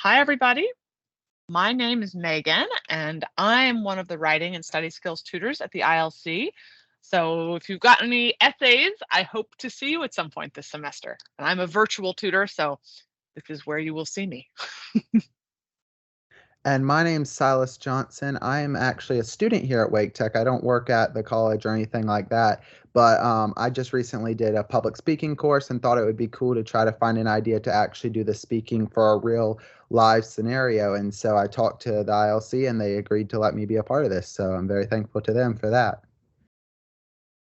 Hi, everybody. My name is Megan, and I'm one of the writing and study skills tutors at the ILC. So if you've got any essays, I hope to see you at some point this semester. And I'm a virtual tutor, so this is where you will see me. And my name's Silas Johnson. I am actually a student here at Wake Tech. I don't work at the college or anything like that, but I just recently did a public speaking course and thought it would be cool to try to find an idea to actually do the speaking for a real live scenario. And so I talked to the ILC and they agreed to let me be a part of this. So I'm very thankful to them for that.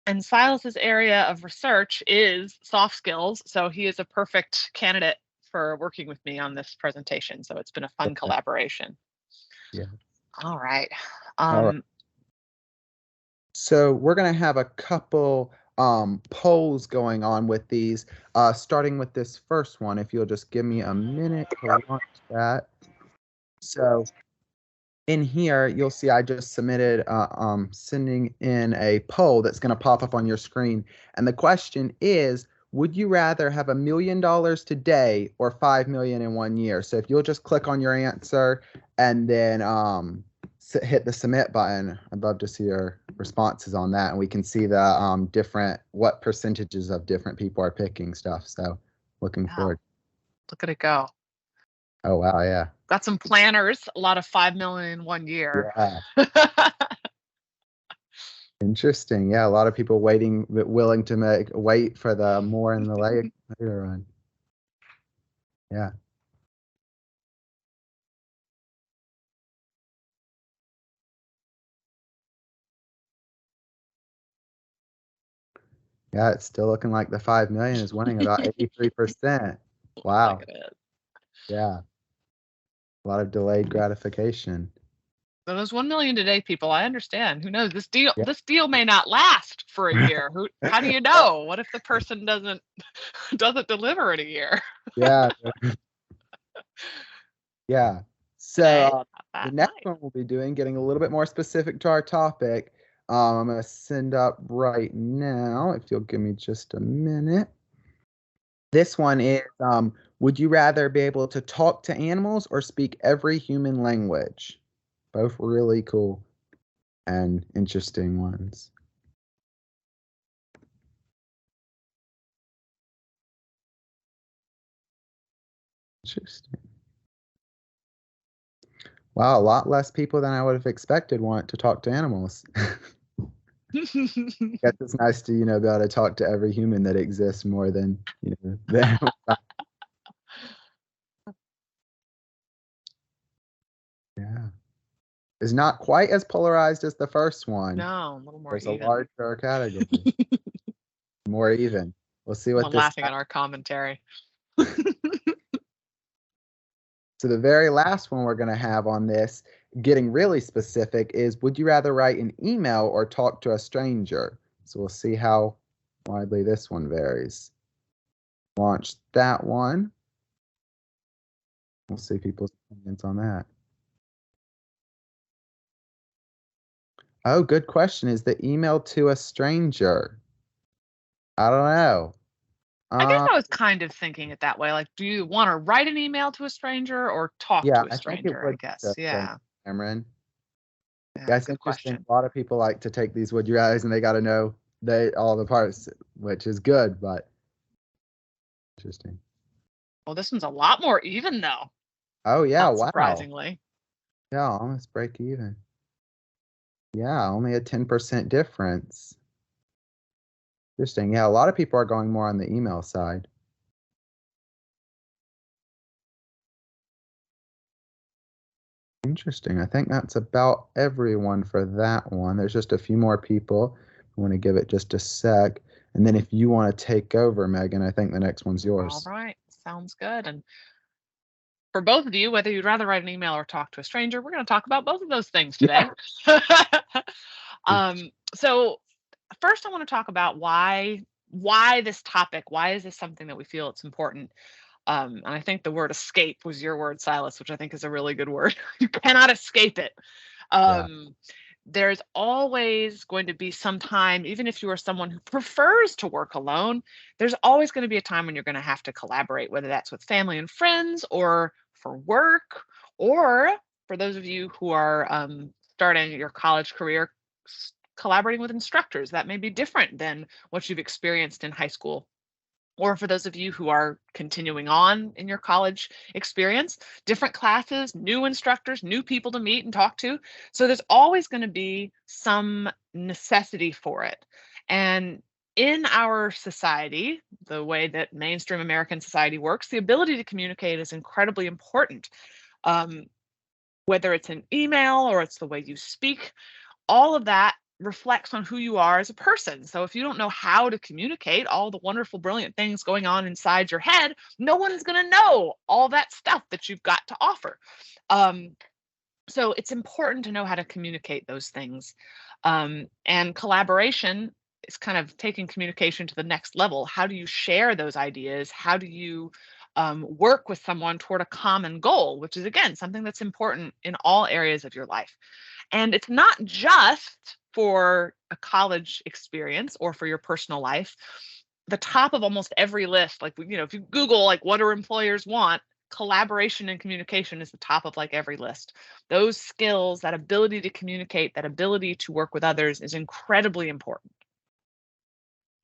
And Silas's area of research is soft skills, so he is a perfect candidate for working with me on this presentation. So it's been a fun collaboration. Yeah. All right. All right. So we're going to have a couple polls going on with these, starting with this first one. If you'll just give me a minute to launch that. So in here, you'll see I just submitted sending in a poll that's going to pop up on your screen. And the question is, would you rather have $1 million today or 5 million in 1 year? So if you'll just click on your answer and then hit the submit button, I'd love to see your responses on that. And we can see the what percentages of different people are picking stuff. So looking forward. Look at it go. Oh, wow. Yeah. Got some planners, a lot of 5 million in 1 year. Yeah. Interesting. Yeah, a lot of people willing to wait for the more in the later run. Yeah. Yeah, it's still looking like the 5 million is winning about 83%. Wow. Like it is. Yeah. A lot of delayed gratification. So those 1 million today people, I understand. Who knows? This deal may not last for a year. How do you know? What if the person doesn't deliver in a year? Yeah. Yeah. So the next one we'll be doing, getting a little bit more specific to our topic. I'm going to send up right now, if you'll give me just a minute. This one is, would you rather be able to talk to animals or speak every human language? Both really cool and interesting ones. Interesting. Wow, a lot less people than I would have expected want to talk to animals. Guess it's nice to, be able to talk to every human that exists more than, them. Yeah. It's not quite as polarized as the first one. No, a little more There's even. a larger category. More even. We'll see what I'm laughing at our commentary. So the very last one we're going to have on this, getting really specific, is would you rather write an email or talk to a stranger? So we'll see how widely this one varies. Launch that one. We'll see people's opinions on that. Oh, good question. Is the email to a stranger? I don't know. I guess I was kind of thinking it that way. Like, do you want to write an email to a stranger or talk to a stranger? I guess. Yeah. Cameron. Yeah, That's interesting. Question. A lot of people like to take these would you rather's and they got to know all the parts, which is good, but interesting. Well, this one's a lot more even though. Oh yeah, wow. Surprisingly. Yeah, almost break even. Yeah, only a 10% difference. Interesting. Yeah, a lot of people are going more on the email side. Interesting. I think that's about everyone for that one. There's just a few more people. I want to give it just a sec. And then if you want to take over, Megan, I think the next one's yours. All right. Sounds good. And for both of you, whether you'd rather write an email or talk to a stranger, we're going to talk about both of those things today. Yeah. So first I want to talk about why this topic, why is this something that we feel it's important? And I think the word escape was your word, Silas, which I think is a really good word. You cannot escape it. There's always going to be some time, even if you are someone who prefers to work alone, there's always going to be a time when you're going to have to collaborate, whether that's with family and friends or for work, or for those of you who are starting your college career, collaborating with instructors that may be different than what you've experienced in high school. Or for those of you who are continuing on in your college experience, different classes, new instructors, new people to meet and talk to. So there's always going to be some necessity for it. And in our society, the way that mainstream American society works, the ability to communicate is incredibly important. Whether it's an email or it's the way you speak, all of that reflects on who you are as a person. So if you don't know how to communicate all the wonderful, brilliant things going on inside your head, no one's going to know all that stuff that you've got to offer. So it's important to know how to communicate those things. And collaboration is kind of taking communication to the next level. How do you share those ideas? How do you work with someone toward a common goal, which is, again, something that's important in all areas of your life. And it's not just for a college experience or for your personal life. The top of almost every list, like, if you Google, like, what do employers want, collaboration and communication is the top of like every list. Those skills, that ability to communicate, that ability to work with others is incredibly important.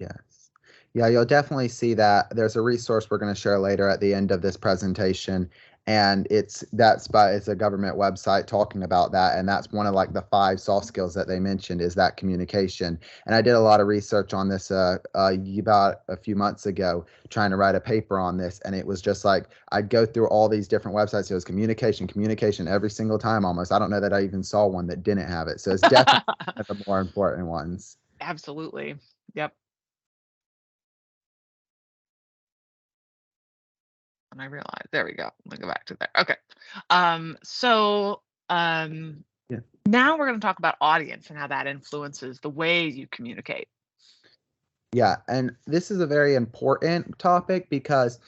Yes. Yeah, you'll definitely see that. There's a resource we're going to share later at the end of this presentation, and it's a government website talking about that, and that's one of like the 5 soft skills that they mentioned is that communication. And I did a lot of research on this about a few months ago, trying to write a paper on this, and it was just like I'd go through all these different websites. It was communication every single time almost. I don't know that I even saw one that didn't have it. So it's definitely one of the more important ones. Absolutely. Yep. And I realized, there we go. Let me go back to there. Okay. Yeah. Now we're going to talk about audience and how that influences the way you communicate. Yeah, and this is a very important topic because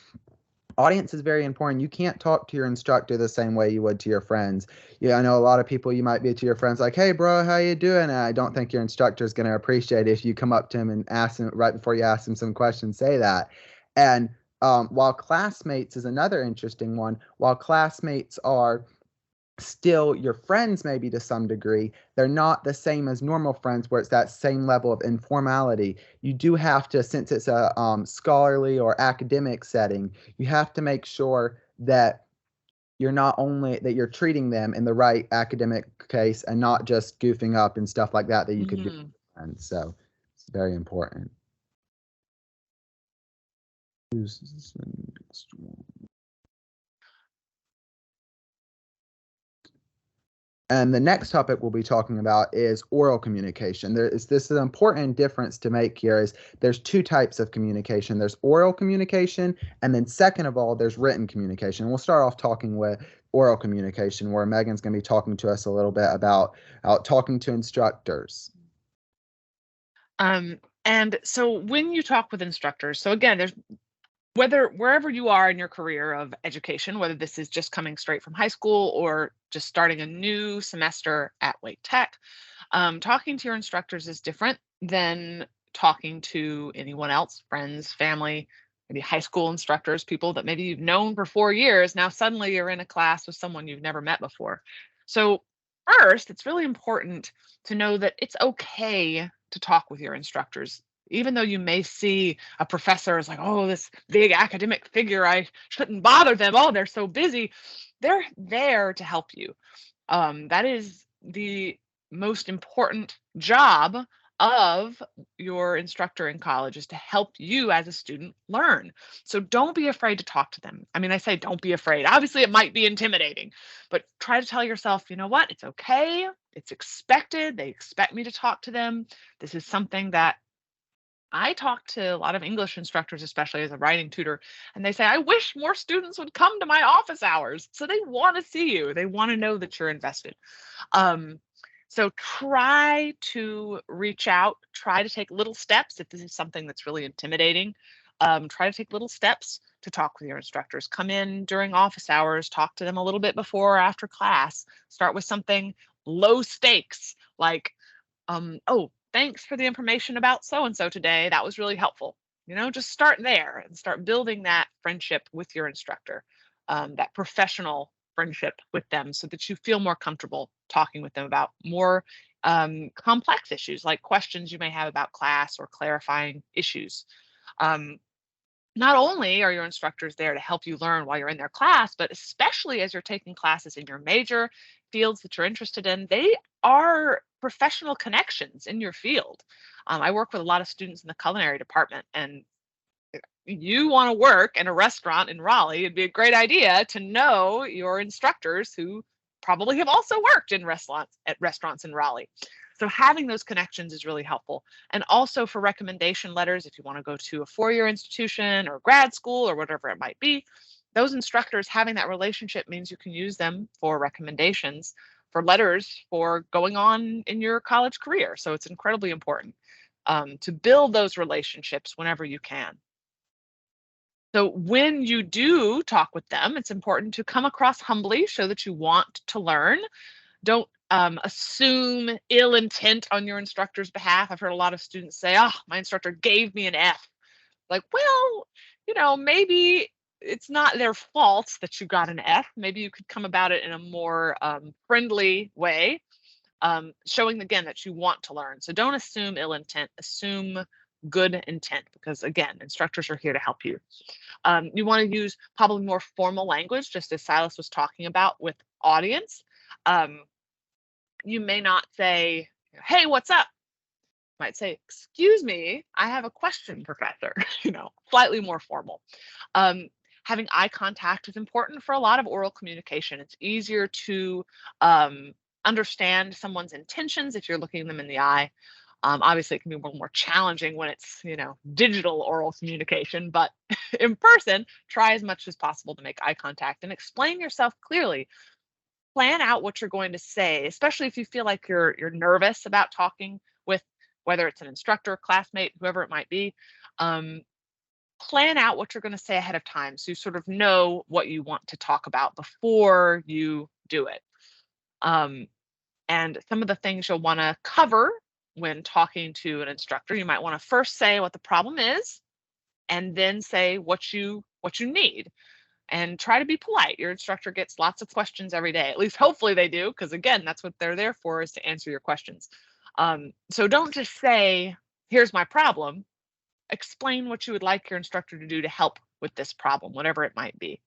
audience is very important. You can't talk to your instructor the same way you would to your friends. Yeah, I know a lot of people, you might be to your friends like, "Hey, bro, how you doing?" And I don't think your instructor is going to appreciate it if you come up to him and ask him right before you ask him some questions, say that. And while classmates is another interesting one, while classmates are still your friends maybe to some degree, they're not the same as normal friends where it's that same level of informality. You do have to, since it's a scholarly or academic setting, you have to make sure that you're treating them in the right academic case and not just goofing up and stuff like that you could do with friends. So it's very important. Who's the next one? And the next topic we'll be talking about is oral communication. This is an important difference to make here is there's 2 types of communication. There's oral communication, and then second of all, there's written communication. And we'll start off talking with oral communication, where Megan's going to be talking to us a little bit about talking to instructors. And so when you talk with instructors, so again, there's wherever you are in your career of education, whether this is just coming straight from high school or just starting a new semester at Wake Tech, talking to your instructors is different than talking to anyone else, friends, family, maybe high school instructors, people that maybe you've known for 4 years. Now suddenly you're in a class with someone you've never met before. So first, it's really important to know that it's okay to talk with your instructors. Even though you may see a professor as like, oh, this big academic figure, I shouldn't bother them. Oh, they're so busy. They're there to help you. That is the most important job of your instructor in college, is to help you as a student learn. So don't be afraid to talk to them. I mean, I say don't be afraid. Obviously, it might be intimidating, but try to tell yourself, you know what? It's okay. It's expected. They expect me to talk to them. This is something that I talk to a lot of English instructors, especially as a writing tutor, and they say, I wish more students would come to my office hours. So they want to see you. They want to know that you're invested. So try to reach out, try to take little steps. If this is something that's really intimidating, try to take little steps to talk with your instructors. Come in during office hours, talk to them a little bit before or after class. Start with something low stakes, like, oh, thanks for the information about so-and-so today. That was really helpful. Just start there and start building that friendship with your instructor. that professional friendship with them so that you feel more comfortable talking with them about more complex issues like questions you may have about class or clarifying issues. Um, Not only are your instructors there to help you learn while you're in their class, but especially as you're taking classes in your major fields that you're interested in, they are professional connections in your field. I work with a lot of students in the culinary department, and you want to work in a restaurant in Raleigh, it'd be a great idea to know your instructors who probably have also worked in restaurants in Raleigh. So having those connections is really helpful. And also for recommendation letters, if you want to go to a four-year institution or grad school or whatever it might be, those instructors having that relationship means you can use them for recommendations, for letters, for going on in your college career. So it's incredibly important to build those relationships whenever you can. So when you do talk with them, it's important to come across humbly, show that you want to learn. Don't assume ill intent on your instructor's behalf. I've heard a lot of students say, oh, my instructor gave me an F. Like, well, maybe it's not their fault that you got an F. Maybe you could come about it in a more friendly way, showing again that you want to learn. So don't assume ill intent, assume good intent, because again, instructors are here to help you. You want to use probably more formal language, just as Silas was talking about with audience. You may not say, hey, what's up? You might say, excuse me, I have a question, professor, slightly more formal. Having eye contact is important for a lot of oral communication. It's easier to understand someone's intentions if you're looking them in the eye. Obviously, it can be a little more challenging when it's, digital oral communication, but in person, try as much as possible to make eye contact and explain yourself clearly. Plan out what you're going to say, especially if you feel like you're nervous about talking with, whether it's an instructor, classmate, whoever it might be. Plan out what you're going to say ahead of time so you sort of know what you want to talk about before you do it. And some of the things you'll want to cover when talking to an instructor, you might want to first say what the problem is and then say what you need, and try to be polite. Your instructor gets lots of questions every day, at least hopefully they do, because again, that's what they're there for, is to answer your questions. So don't just say, here's my problem. Explain what you would like your instructor to do to help with this problem, whatever it might be.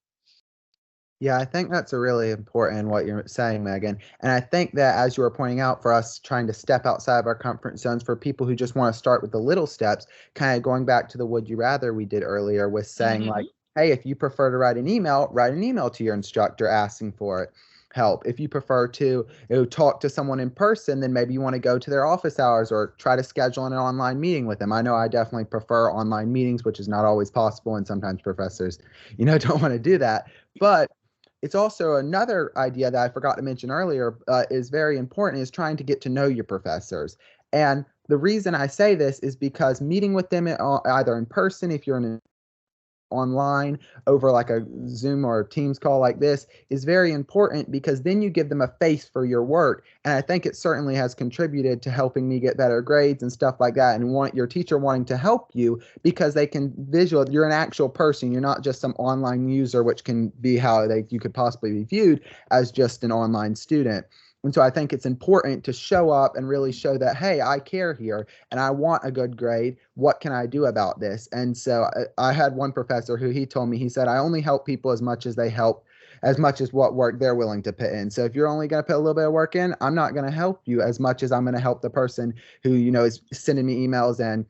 Yeah, I think that's a really important what you're saying, Megan. And I think that as you were pointing out, for us trying to step outside of our comfort zones, for people who just want to start with the little steps, kind of going back to the would you rather we did earlier with saying like, hey, if you prefer to write an email to your instructor asking for it. Help. If you prefer to talk to someone in person, then maybe you want to go to their office hours or try to schedule an online meeting with them. I know I definitely prefer online meetings, which is not always possible, and sometimes professors, don't want to do that. But it's also another idea that I forgot to mention earlier is very important, is trying to get to know your professors. And the reason I say this is because meeting with them either in person, if you're online over like a Zoom or a Teams call like this, is very important, because then you give them a face for your work. And I think it certainly has contributed to helping me get better grades and stuff like that, and want your teacher wanting to help you because they can visual, you're an actual person. You're not just some online user, which can be how you could possibly be viewed as just an online student. And so I think it's important to show up and really show that, hey, I care here and I want a good grade. What can I do about this? And so I had one professor who he told me, he said, I only help people as much as what work they're willing to put in. So if you're only going to put a little bit of work in, I'm not going to help you as much as I'm going to help the person who, is sending me emails and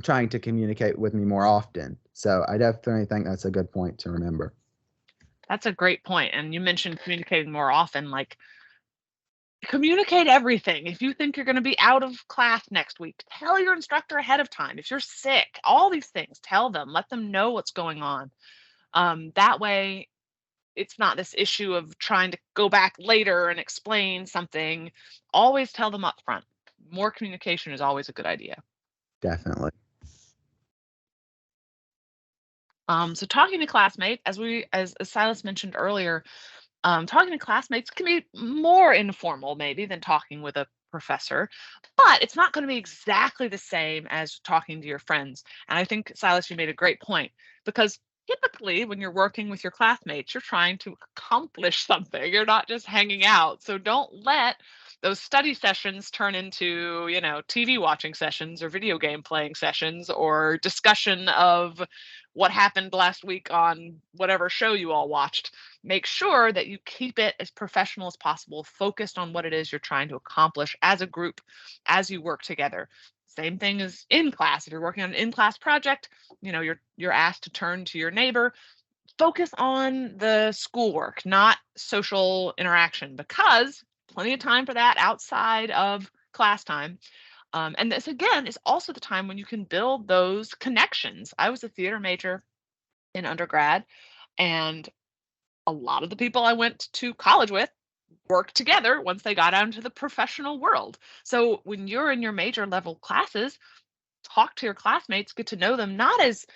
trying to communicate with me more often. So I definitely think that's a good point to remember. That's a great point. And you mentioned communicating more often, like, communicate everything. If you think you're going to be out of class next week, tell your instructor ahead of time. If you're sick, all these things, tell them, let them know what's going on. That way, it's not this issue of trying to go back later and explain something. Always tell them up front. More communication is always a good idea. Definitely. So talking to classmates, as Silas mentioned earlier, talking to classmates can be more informal maybe than talking with a professor, but it's not going to be exactly the same as talking to your friends. And I think, Silas, you made a great point, because typically when you're working with your classmates, you're trying to accomplish something. You're not just hanging out. So don't let those study sessions turn into, TV watching sessions or video game playing sessions or discussion of what happened last week on whatever show you all watched. Make sure that you keep it as professional as possible, focused on what it is you're trying to accomplish as a group as you work together. Same thing as in class. If you're working on an in-class project, you're asked to turn to your neighbor, focus on the schoolwork, not social interaction, because plenty of time for that outside of class time. And this again is also the time when you can build those connections. I was a theater major in undergrad, and a lot of the people I went to college with worked together once they got out into the professional world. So when you're in your major level classes, talk to your classmates, get to know them, not as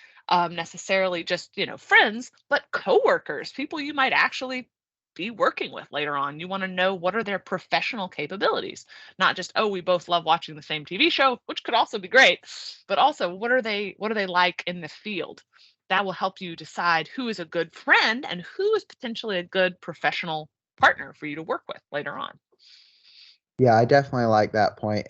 necessarily just friends, but coworkers, people you might actually be working with later on. You want to know what are their professional capabilities, not just, oh, we both love watching the same TV show, which could also be great, but also what are they like in the field. That will help you decide who is a good friend and who is potentially a good professional partner for you to work with later on. Yeah, I definitely like that point.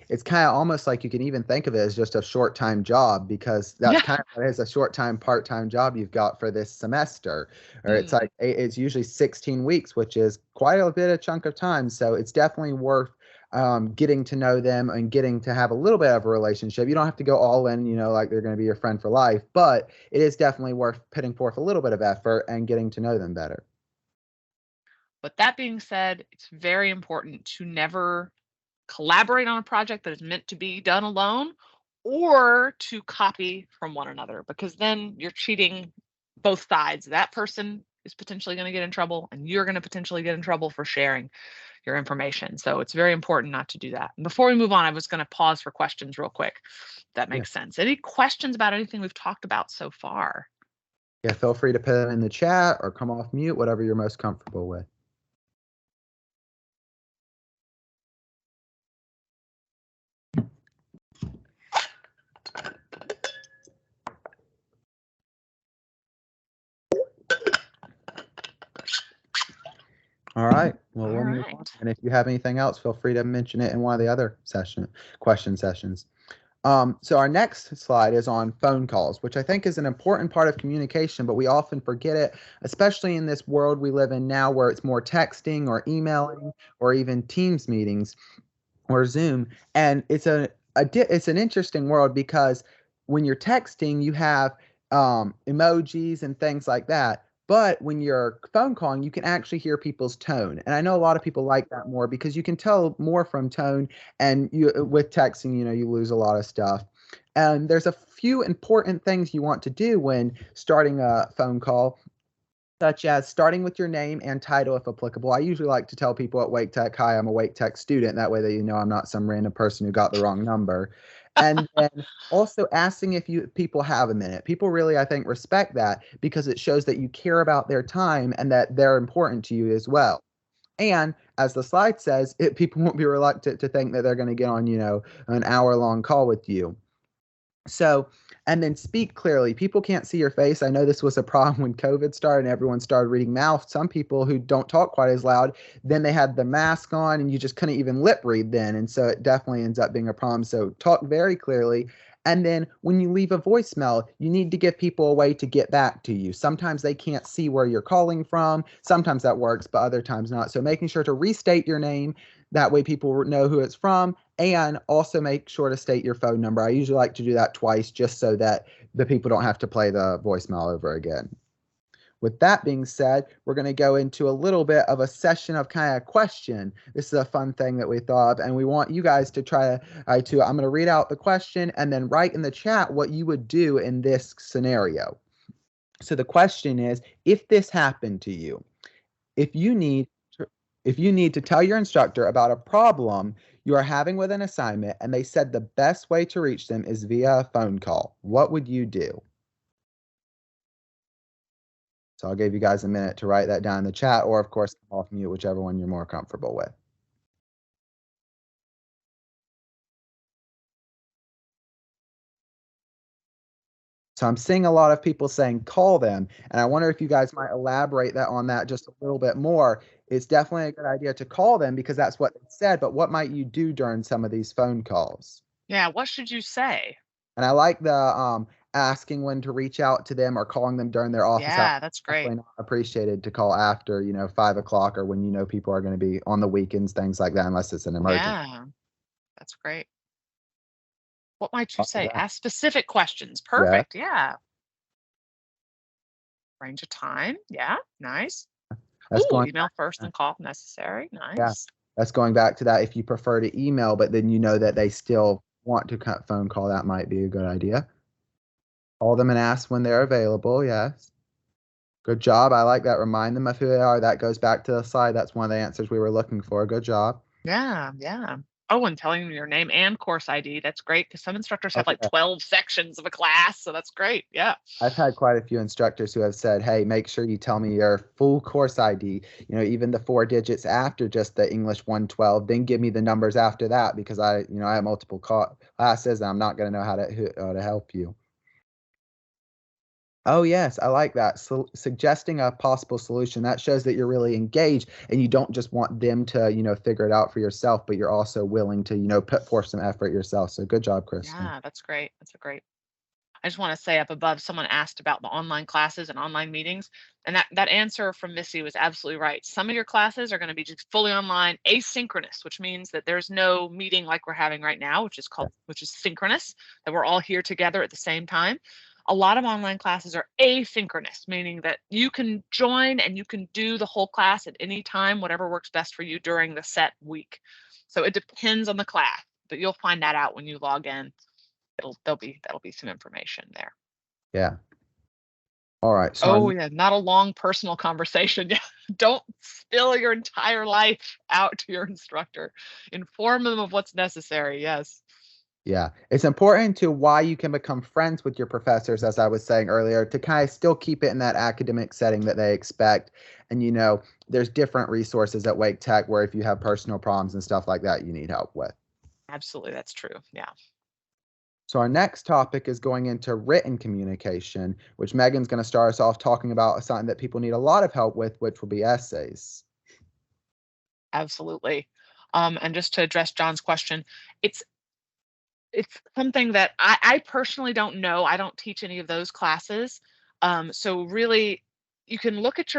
It's kind of almost like you can even think of it as just a short-time job, because that's Yeah. kind of what it is, a short-time, part-time job you've got for this semester. Or it's Mm. like it's usually 16 weeks, which is quite a bit of chunk of time. So it's definitely worth getting to know them and getting to have a little bit of a relationship. You don't have to go all in, like they're going to be your friend for life, but it is definitely worth putting forth a little bit of effort and getting to know them better. But that being said, it's very important to never collaborate on a project that is meant to be done alone or to copy from one another, because then you're cheating both sides. That person is potentially going to get in trouble and you're going to potentially get in trouble for sharing your information. So it's very important not to do that. And before we move on, I was going to pause for questions real quick. If that Yeah. makes sense. Any questions about anything we've talked about so far? Yeah, feel free to put it in the chat or come off mute, whatever you're most comfortable with. All right. Well, All we'll move on. right. And if you have anything else, feel free to mention it in one of the other question sessions. So our next slide is on phone calls, which I think is an important part of communication, but we often forget it, especially in this world we live in now where it's more texting or emailing or even Teams meetings or Zoom. And it's an interesting world, because when you're texting, you have emojis and things like that. But when you're phone calling, you can actually hear people's tone. And I know a lot of people like that more because you can tell more from tone. And with texting, you lose a lot of stuff. And there's a few important things you want to do when starting a phone call, such as starting with your name and title if applicable. I usually like to tell people at Wake Tech, hi, I'm a Wake Tech student. That way that I'm not some random person who got the wrong number. And then also asking if people have a minute. People really, I think, respect that because it shows that you care about their time and that they're important to you as well. And as the slide says, people won't be reluctant to think that they're going to get on, an hour-long call with you. So, and then speak clearly. People can't see your face. I know this was a problem when COVID started and everyone started reading mouth. Some people who don't talk quite as loud, then they had the mask on and you just couldn't even lip read then. And so it definitely ends up being a problem. So talk very clearly. And then when you leave a voicemail, you need to give people a way to get back to you. Sometimes they can't see where you're calling from. Sometimes that works, but other times not. So making sure to restate your name. That way people know who it's from, and also make sure to state your phone number. I usually like to do that twice just so that the people don't have to play the voicemail over again. With that being said, we're going to go into a little bit of a session of kind of question. This is a fun thing that we thought of, and we want you guys to try to, I'm going to read out the question and then write in the chat what you would do in this scenario. So the question is, if this happened to you, if you need to tell your instructor about a problem you are having with an assignment and they said the best way to reach them is via a phone call, what would you do? So I'll give you guys a minute to write that down in the chat, or of course, come off mute, whichever one you're more comfortable with. So I'm seeing a lot of people saying call them, and I wonder if you guys might elaborate that on that just a little bit more. It's definitely a good idea to call them because that's what they said, but what might you do during some of these phone calls? Yeah, what should you say? And I like the asking when to reach out to them or calling them during their office hours. Yeah, that's great. Definitely not appreciated to call after, 5 o'clock or when people are going to be on the weekends, things like that, unless it's an emergency. Yeah, that's great. What might you All say? right. Ask specific questions. Yeah, Perfect. Yeah. Range of time. Yeah, nice. that's Ooh, going email first back. and call if necessary. Yeah, Nice. that's going back to that. If you prefer to email, but then you know that they still want to cut phone call, that might be a good idea. Call them and ask when they're available. Yes. Good job. I like that. Remind them of who they are. That goes back to the slide. That's one of the answers we were looking for. Good job. Yeah, yeah. Oh, and telling them your name and course ID. That's great because some instructors Oh, have like yeah. 12 sections of a class. So that's great. Yeah. I've had quite a few instructors who have said, "Hey, make sure you tell me your full course ID, even the 4 digits after just the English 112, then give me the numbers after that because I have multiple classes and I'm not going to know how to help you." Oh, yes, I like that. So suggesting a possible solution, that shows that you're really engaged and you don't just want them to, figure it out for yourself, but you're also willing to, put forth some effort yourself. So good job, Kristen. Yeah, that's great. That's a great. I just want to say up above, someone asked about the online classes and online meetings, and that answer from Missy was absolutely right. Some of your classes are going to be just fully online, asynchronous, which means that there's no meeting like we're having right now, which is synchronous, that we're all here together at the same time. A lot of online classes are asynchronous, meaning that you can join and you can do the whole class at any time, whatever works best for you during the set week. So it depends on the class, but you'll find that out when you log in. That'll be some information there. Yeah. All right. So Oh yeah, not a long personal conversation. Yeah, don't spill your entire life out to your instructor. Inform them of what's necessary. Yes. yeah, it's important to why you can become friends with your professors, as I was saying earlier, to kind of still keep it in that academic setting that they expect. And there's different resources at Wake Tech where if you have personal problems and stuff like that, you need help with. Absolutely, that's true. Yeah. So our next topic is going into written communication, which Megan's going to start us off talking about something that people need a lot of help with, which will be essays. Absolutely. And just to address John's question, it's it's something that I personally don't know. I don't teach any of those classes. So really, you can look at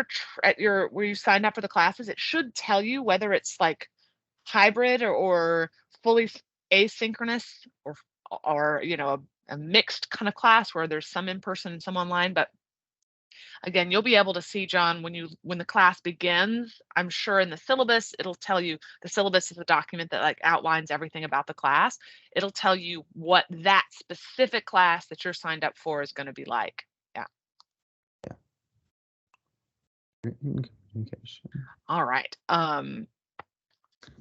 your where you signed up for the classes. It should tell you whether it's like hybrid or fully asynchronous or a mixed kind of class where there's some in person and some online. But again, you'll be able to see, John, when the class begins. I'm sure in the syllabus it'll tell you. The syllabus is a document that like outlines everything about the class. It'll tell you what that specific class that you're signed up for is going to be like. Yeah. Written communication. All right.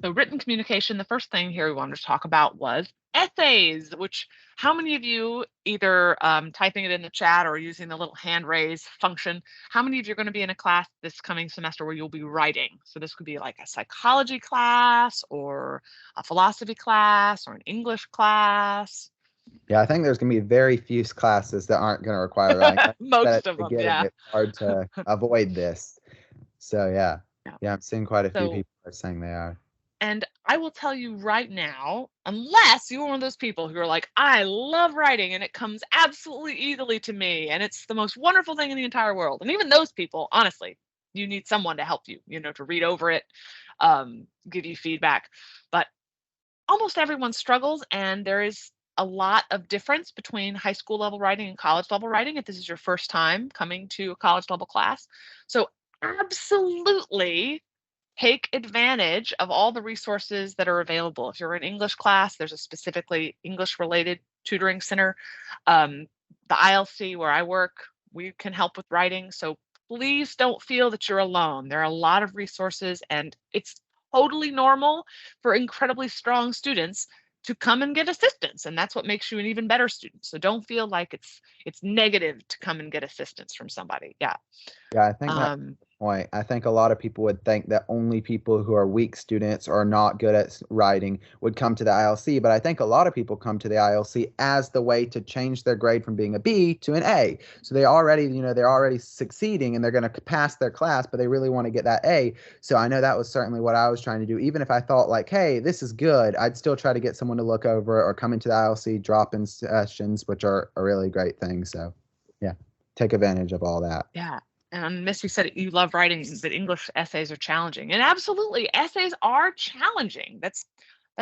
So written communication, the first thing here we wanted to talk about was essays, which how many of you either typing it in the chat or using the little hand raise function, how many of you are going to be in a class this coming semester where you'll be writing? So this could be like a psychology class or a philosophy class or an English class. Yeah, I think there's going to be very few classes that aren't going to require writing. Like Most of them, yeah. It's hard to avoid this. So yeah, I'm seeing quite a few So, people are saying they are. and I will tell you right now, unless you're one of those people who are like, I love writing and it comes absolutely easily to me and it's the most wonderful thing in the entire world. And even those people, honestly, you need someone to help you, to read over it, give you feedback. But almost everyone struggles, and there is a lot of difference between high school level writing and college level writing if this is your first time coming to a college level class. So absolutely take advantage of all the resources that are available. If you're in English class, there's a specifically English related tutoring center. The ILC where I work, we can help with writing. So please don't feel that you're alone. There are a lot of resources, and it's totally normal for incredibly strong students to come and get assistance, and that's what makes you an even better student. So don't feel like it's negative to come and get assistance from somebody. Yeah. Yeah, I think that's point. I think a lot of people would think that only people who are weak students or not good at writing would come to the ILC, but I think a lot of people come to the ILC as the way to change their grade from being a B to an A. So they already, they're already succeeding and they're going to pass their class, but they really want to get that A. So I know that was certainly what I was trying to do. Even if I thought like, hey, this is good, I'd still try to get someone to look over it or come into the ILC, drop in sessions, which are a really great thing. So yeah, take advantage of all that. Yeah. And Missy said you love writing, that English essays are challenging. And absolutely, essays are challenging. That's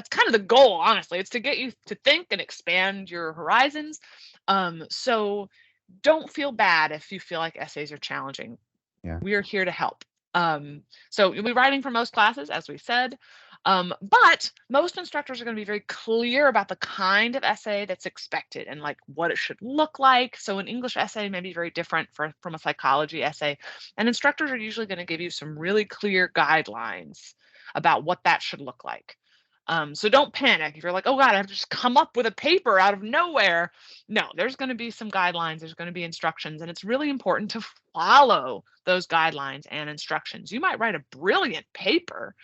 kind of the goal, honestly. It's to get you to think and expand your horizons. So don't feel bad if you feel like essays are challenging. Yeah. We are here to help. So you'll be writing for most classes, as we said. But most instructors are going to be very clear about the kind of essay that's expected and like what it should look like. So an English essay may be very different from a psychology essay. And instructors are usually going to give you some really clear guidelines about what that should look like. So don't panic if you're like, oh God, I have to just come up with a paper out of nowhere. No, there's going to be some guidelines, there's going to be instructions, and it's really important to follow those guidelines and instructions. You might write a brilliant paper,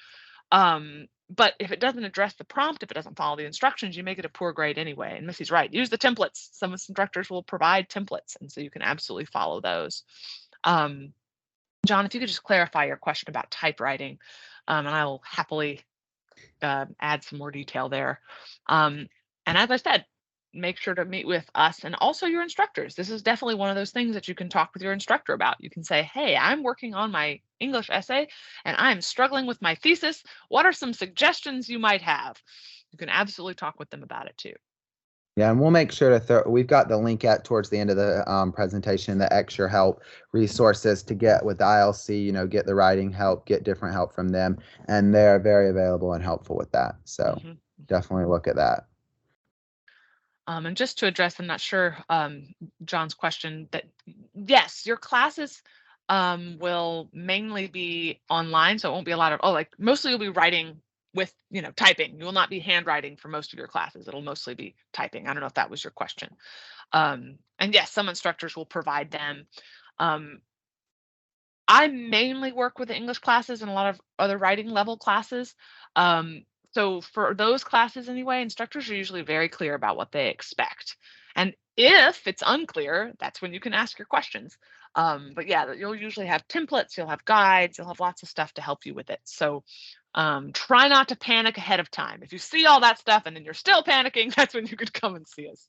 but if it doesn't address the prompt, if it doesn't follow the instructions, you make it a poor grade anyway. And Missy's right. Use the templates. Some instructors will provide templates, and so you can absolutely follow those. John, if you could just clarify your question about typewriting, and I will happily add some more detail there. And as I said, make sure to meet with us and also your instructors. This is definitely one of those things that you can talk with your instructor about. You can say, hey, I'm working on my English essay and I'm struggling with my thesis. What are some suggestions you might have? You can absolutely talk with them about it too. Yeah, and we'll make sure to we've got the link at towards the end of the presentation, the extra help resources to get with the ILC, get the writing help, get different help from them. And they're very available and helpful with that. So definitely look at that. And just to address, I'm not sure, John's question, that yes, your classes will mainly be online. So it won't be a lot of, mostly you'll be writing with, typing. You will not be handwriting for most of your classes. It'll mostly be typing. I don't know if that was your question. And yes, some instructors will provide them. I mainly work with the English classes and a lot of other writing level classes. So for those classes anyway, instructors are usually very clear about what they expect. And if it's unclear, that's when you can ask your questions. But yeah, you'll usually have templates, you'll have guides, you'll have lots of stuff to help you with it. So try not to panic ahead of time. If you see all that stuff and then you're still panicking, that's when you could come and see us.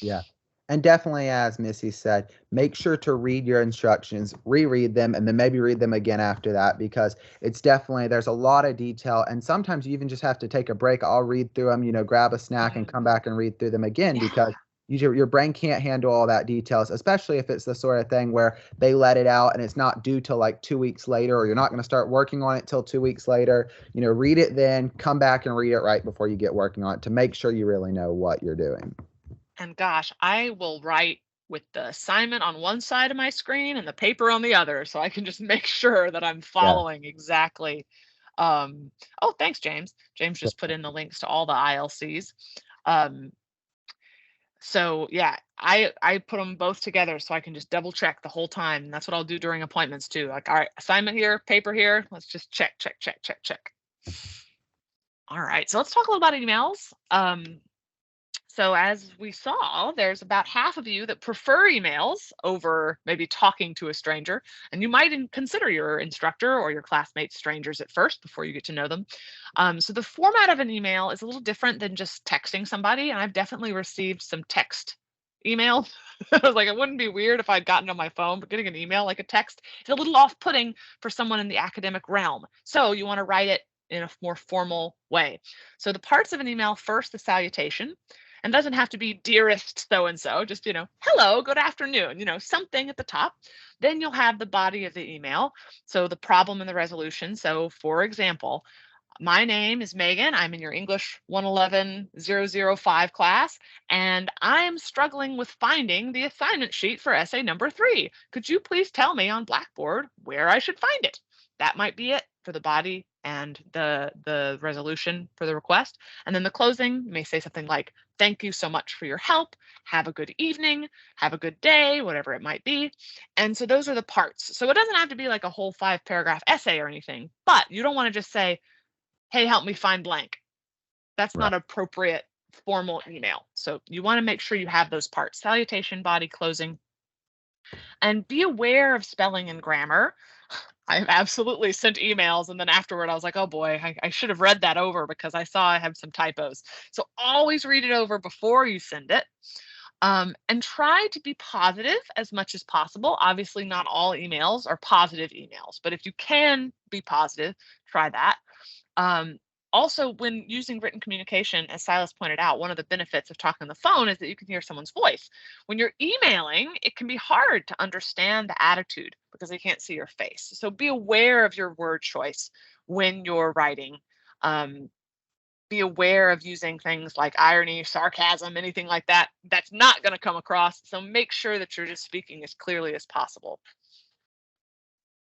Yeah. And definitely, as Missy said, make sure to read your instructions, reread them, and then maybe read them again after that, because it's definitely, there's a lot of detail. And sometimes you even just have to take a break. I'll read through them, grab a snack and come back and read through them again, because your brain can't handle all that details, especially if it's the sort of thing where they let it out and it's not due till like 2 weeks later, or you're not going to start working on it till 2 weeks later. Read it then, come back and read it right before you get working on it to make sure you really know what you're doing. And gosh, I will write with the assignment on one side of my screen and the paper on the other, so I can just make sure that I'm following exactly. Oh, thanks, James. James just put in the links to all the ILCs. So yeah, I put them both together so I can just double check the whole time. And that's what I'll do during appointments too. Like, all right, assignment here, paper here. Let's just check. All right, so let's talk a little about emails. So as we saw, there's about half of you that prefer emails over maybe talking to a stranger, and you might consider your instructor or your classmates strangers at first before you get to know them. So the format of an email is a little different than just texting somebody, and I've definitely received some text email. I was like, it wouldn't be weird if I'd gotten on my phone, but getting an email like a text is a little off-putting for someone in the academic realm. So you want to write it in a more formal way. So the parts of an email: first, the salutation. And doesn't have to be dearest so-and-so, just, hello, good afternoon, something at the top. Then you'll have the body of the email. So the problem and the resolution. So for example, my name is Megan. I'm in your English 111-005 class, and I'm struggling with finding the assignment sheet for essay number 3. Could you please tell me on Blackboard where I should find it? That might be it for the body and the resolution for the request. And then the closing may say something like, thank you so much for your help. Have a good evening. Have a good day, whatever it might be. And so those are the parts. So it doesn't have to be like a whole 5-paragraph essay or anything, but you don't want to just say, hey, help me find blank. That's not appropriate formal email. So you want to make sure you have those parts: salutation, body, closing, and be aware of spelling and grammar. I've absolutely sent emails, and then afterward I was like, oh boy, I should have read that over because I saw I have some typos. So always read it over before you send it. And try to be positive as much as possible. Obviously, not all emails are positive emails, but if you can be positive, try that. Also, when using written communication, as Silas pointed out, one of the benefits of talking on the phone is that you can hear someone's voice. When you're emailing, it can be hard to understand the attitude because they can't see your face. So be aware of your word choice when you're writing. Be aware of using things like irony, sarcasm, anything like that. That's not going to come across. So make sure that you're just speaking as clearly as possible.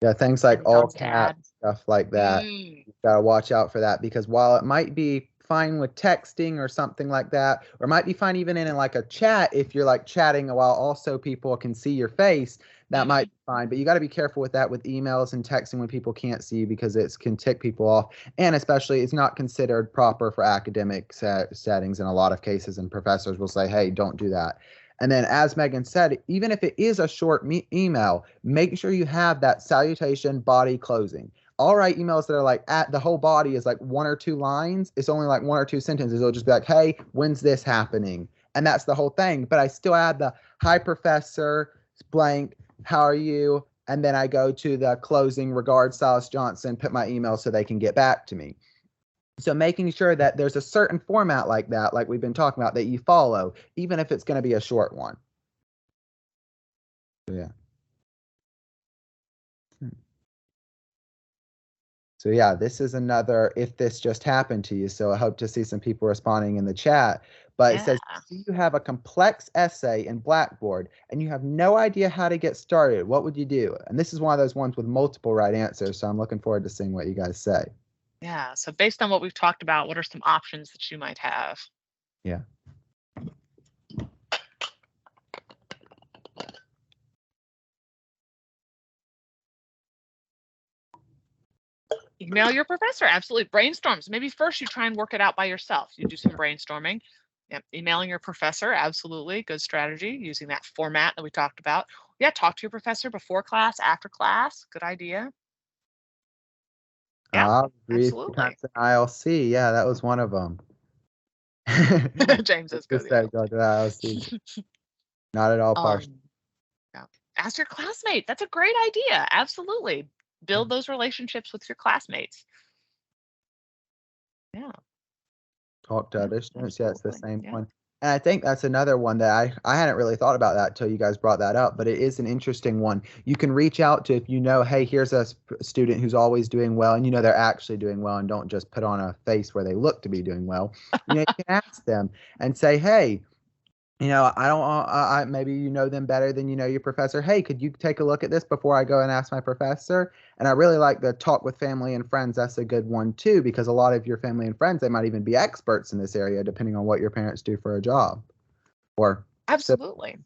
Yeah, things like all caps, stuff like that. You gotta watch out for that, because while it might be fine with texting or something like that, or it might be fine even in like a chat, if you're like chatting while also people can see your face, that might be fine. But you got to be careful with that with emails and texting when people can't see you, because it can tick people off. And especially, it's not considered proper for academic settings in a lot of cases, and professors will say, hey, don't do that. And then, as Megan said, even if it is a short email, make sure you have that salutation, body, closing. I'll write emails that are like the whole body is like 1 or 2 lines. It's only like 1 or 2 sentences. It'll just be like, hey, when's this happening? And that's the whole thing. But I still add the, hi, professor, blank, how are you? And then I go to the closing, regards, Silas Johnson, put my email so they can get back to me. So making sure that there's a certain format like that, like we've been talking about, that you follow, even if it's going to be a short one. So, yeah. So yeah, this is another, if this just happened to you. So I hope to see some people responding in the chat. But it says, you have a complex essay in Blackboard and you have no idea how to get started. What would you do? And this is one of those ones with multiple right answers. So I'm looking forward to seeing what you guys say. Yeah. So based on what we've talked about, what are some options that you might have? Yeah. Email your professor. Absolutely. Brainstorms. Maybe first you try and work it out by yourself. You do some brainstorming. Yep. Emailing your professor. Absolutely. Good strategy. Using that format that we talked about. Yeah. Talk to your professor before class, after class. Good idea. Yeah. Absolutely. ILC. Yeah, that was one of them. James is good. Go to ILC. Not at all partial. Yeah. Ask your classmates. That's a great idea. Absolutely. Build those relationships with your classmates. Yeah. Talk to other students. Yeah, it's the same one. And I think that's another one that I hadn't really thought about that until you guys brought that up, but it is an interesting one. You can reach out to, if you know, hey, here's a student who's always doing well, and you know they're actually doing well, and don't just put on a face where they look to be doing well. You know, you can ask them and say, hey, you know, maybe you know them better than you know your professor. Hey, could you take a look at this before I go and ask my professor? And I really like the talk with family and friends. That's a good one too, because a lot of your family and friends, they might even be experts in this area, depending on what your parents do for a job. Or absolutely.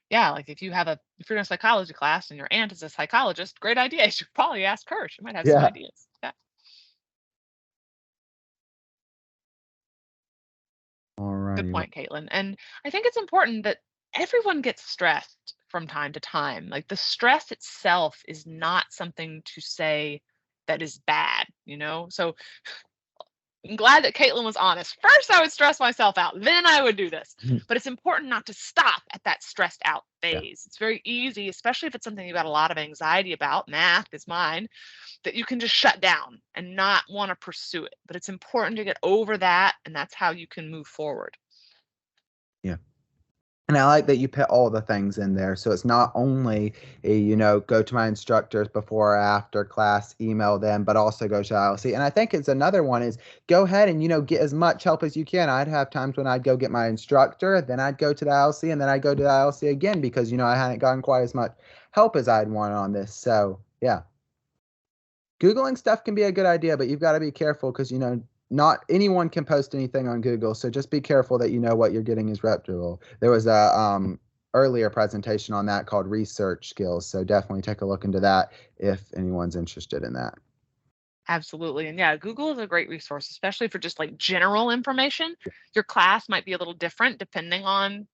Yeah, like if you're in a psychology class and your aunt is a psychologist, great idea. You should probably ask her. She might have some ideas. Yeah. All right. Good point, Caitlin. And I think it's important that everyone gets stressed from time to time. Like the stress itself is not something to say that is bad, you know? So I'm glad that Caitlin was honest. First, I would stress myself out. Then I would do this. But it's important not to stop at that stressed out phase. It's very easy, especially if it's something you've got a lot of anxiety about. Math is mine. That you can just shut down and not want to pursue it. But it's important to get over that. And that's how you can move forward. Yeah. And I like that you put all the things in there. So it's not only, you know, go to my instructors before or after class, email them, but also go to ILC. And I think it's another one is go ahead and, you know, get as much help as you can. I'd have times when I'd go get my instructor, then I'd go to the ILC, and then I'd go to the ILC again because, you know, I hadn't gotten quite as much help as I'd want on this. So, yeah. Googling stuff can be a good idea, but you've got to be careful because, not anyone can post anything on Google. So just be careful that you know what you're getting is reputable. There was a earlier presentation on that called research skills. So definitely take a look into that if anyone's interested in that. Absolutely. And yeah, Google is a great resource, especially for just like general information. Your class might be a little different depending on,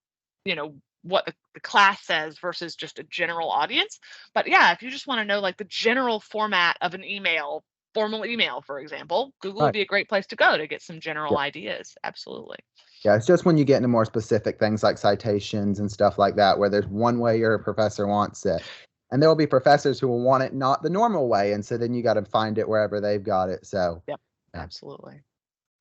what the class says versus just a general audience. But yeah, if you just want to know like the general format of an email, formal email, for example, Google would be a great place to go to get some general ideas. Absolutely. Yeah, it's just when you get into more specific things like citations and stuff like that, where there's one way your professor wants it. And there will be professors who will want it not the normal way. And so then you got to find it wherever they've got it. So, yep, absolutely.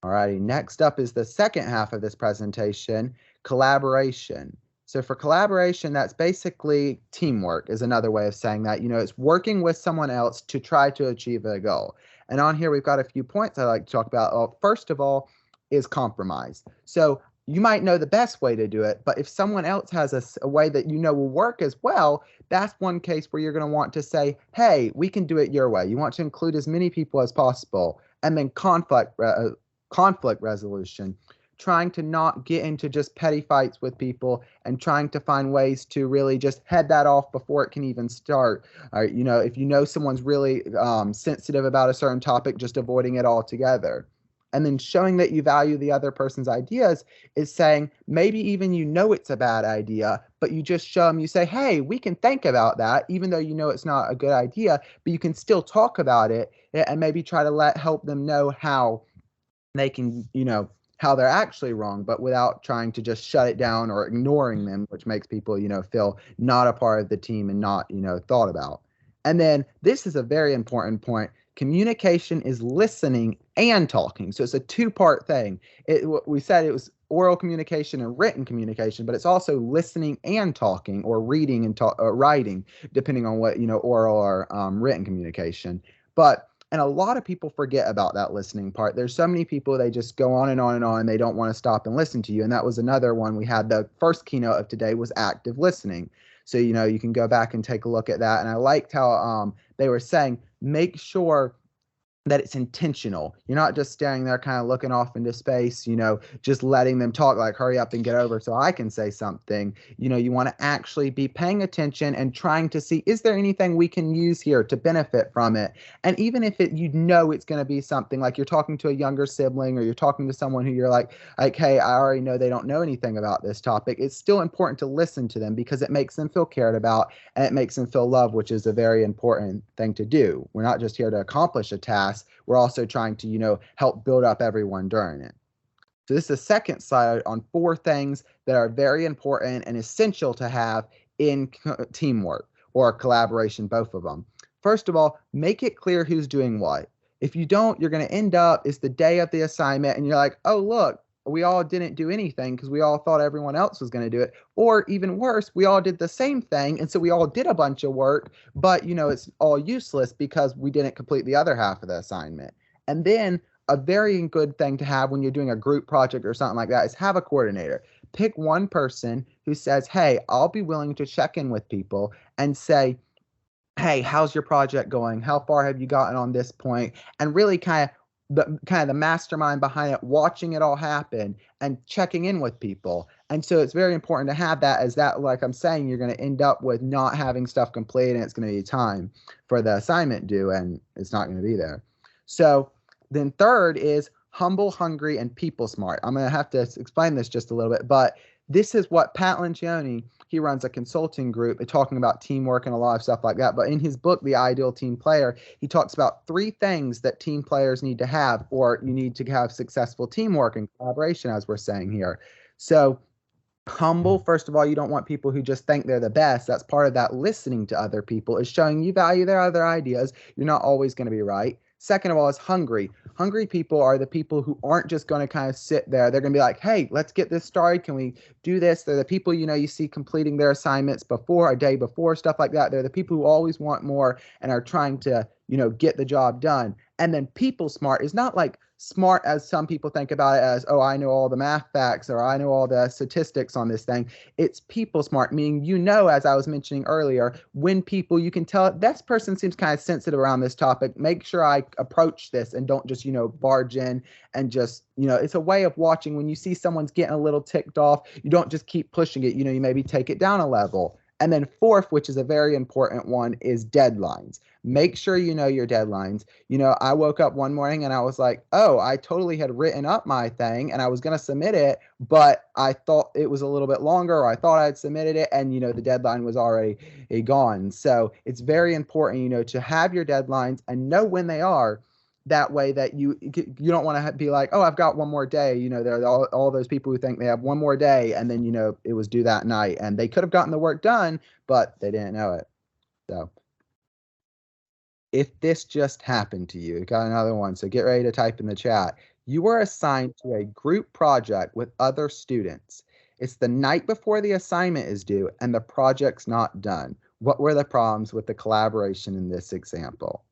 All righty. Next up is the second half of this presentation, collaboration. So for collaboration, that's basically teamwork is another way of saying that. It's working with someone else to try to achieve a goal. And on here, we've got a few points I'd like to talk about. First of all is compromise. So you might know the best way to do it, but if someone else has a way that will work as well, that's one case where you're going to want to say, hey, we can do it your way. You want to include as many people as possible. And then conflict resolution, trying to not get into just petty fights with people and trying to find ways to really just head that off before it can even start. If someone's really sensitive about a certain topic, just avoiding it altogether. And then showing that you value the other person's ideas is saying maybe even it's a bad idea, but you just show them, you say, hey, we can think about that, even though it's not a good idea, but you can still talk about it and maybe try to help them know how they can, how they're actually wrong, but without trying to just shut it down or ignoring them, which makes people, feel not a part of the team and not, thought about. And then this is a very important point. Communication is listening and talking. So it's a two-part thing. We said it was oral communication and written communication, but it's also listening and talking, or reading and writing, depending on what, oral or written communication. And a lot of people forget about that listening part. There's so many people, they just go on and on and on, and they don't want to stop and listen to you. And that was another one we had. The first keynote of today was active listening. So, you can go back and take a look at that. And I liked how they were saying, make sure that it's intentional. You're not just standing there kind of looking off into space, just letting them talk, like hurry up and get over so I can say something. You want to actually be paying attention and trying to see, is there anything we can use here to benefit from it? And even if it's going to be something like you're talking to a younger sibling, or you're talking to someone who you're like, hey, I already know they don't know anything about this topic. It's still important to listen to them because it makes them feel cared about and it makes them feel loved, which is a very important thing to do. We're not just here to accomplish a task. We're also trying to, help build up everyone during it. So this is the second slide on 4 things that are very important and essential to have in teamwork or collaboration, both of them. First of all, make it clear who's doing what. If you don't, you're going to end up, it's the day of the assignment and you're like, oh, look, we all didn't do anything because we all thought everyone else was going to do it. Or even worse, we all did the same thing. And so we all did a bunch of work, but it's all useless because we didn't complete the other half of the assignment. And then a very good thing to have when you're doing a group project or something like that is have a coordinator. Pick one person who says, hey, I'll be willing to check in with people and say, hey, how's your project going? How far have you gotten on this point? And really kind of the mastermind behind it, watching it all happen and checking in with people. And so it's very important to have that, as that, like I'm saying, you're going to end up with not having stuff complete and it's going to be time for the assignment due and it's not going to be there. So then third is humble, hungry, and people smart. I'm going to have to explain this just a little bit, but this is what Pat Lencioni, he runs a consulting group talking about teamwork and a lot of stuff like that. But in his book, The Ideal Team Player, he talks about 3 things that team players need to have, or you need to have successful teamwork and collaboration, as we're saying here. So humble, first of all, you don't want people who just think they're the best. That's part of that listening to other people, is showing you value their other ideas. You're not always going to be right. Second of all is hungry. Hungry people are the people who aren't just going to kind of sit there. They're going to be like, hey, let's get this started. Can we do this? They're the people, you see completing their assignments before, a day before, stuff like that. They're the people who always want more and are trying to, get the job done. And then people smart is not like smart as some people think about it as, oh, I know all the math facts or I know all the statistics on this thing. It's people smart, meaning, as I was mentioning earlier, when people, you can tell this person seems kind of sensitive around this topic, make sure I approach this and don't just, barge in and just, it's a way of watching when you see someone's getting a little ticked off, you don't just keep pushing it, you maybe take it down a level. And then fourth, which is a very important one, is deadlines. Make sure you know your deadlines. I woke up one morning and I was like, oh, I totally had written up my thing and I was going to submit it, but I thought it was a little bit longer, or I thought I had submitted it and, the deadline was already gone. So it's very important, to have your deadlines and know when they are. That way that you don't want to be like, oh, I've got one more day. There are all those people who think they have one more day and then, it was due that night and they could have gotten the work done, but they didn't know it. So if this just happened to you, got another one. So get ready to type in the chat. You were assigned to a group project with other students. It's the night before the assignment is due and the project's not done. What were the problems with the collaboration in this example?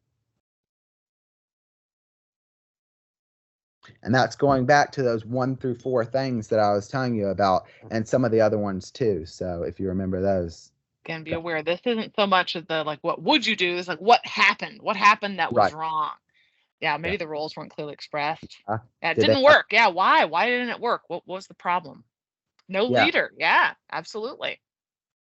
And that's going back to those 1 through 4 things that I was telling you about and some of the other ones too. So if you remember those. Again, be aware this isn't so much of the what would you do? It's like what happened that was wrong. Yeah, maybe the roles weren't clearly expressed. It didn't work. Yeah, why didn't it work? What was the problem? No leader. Yeah, absolutely.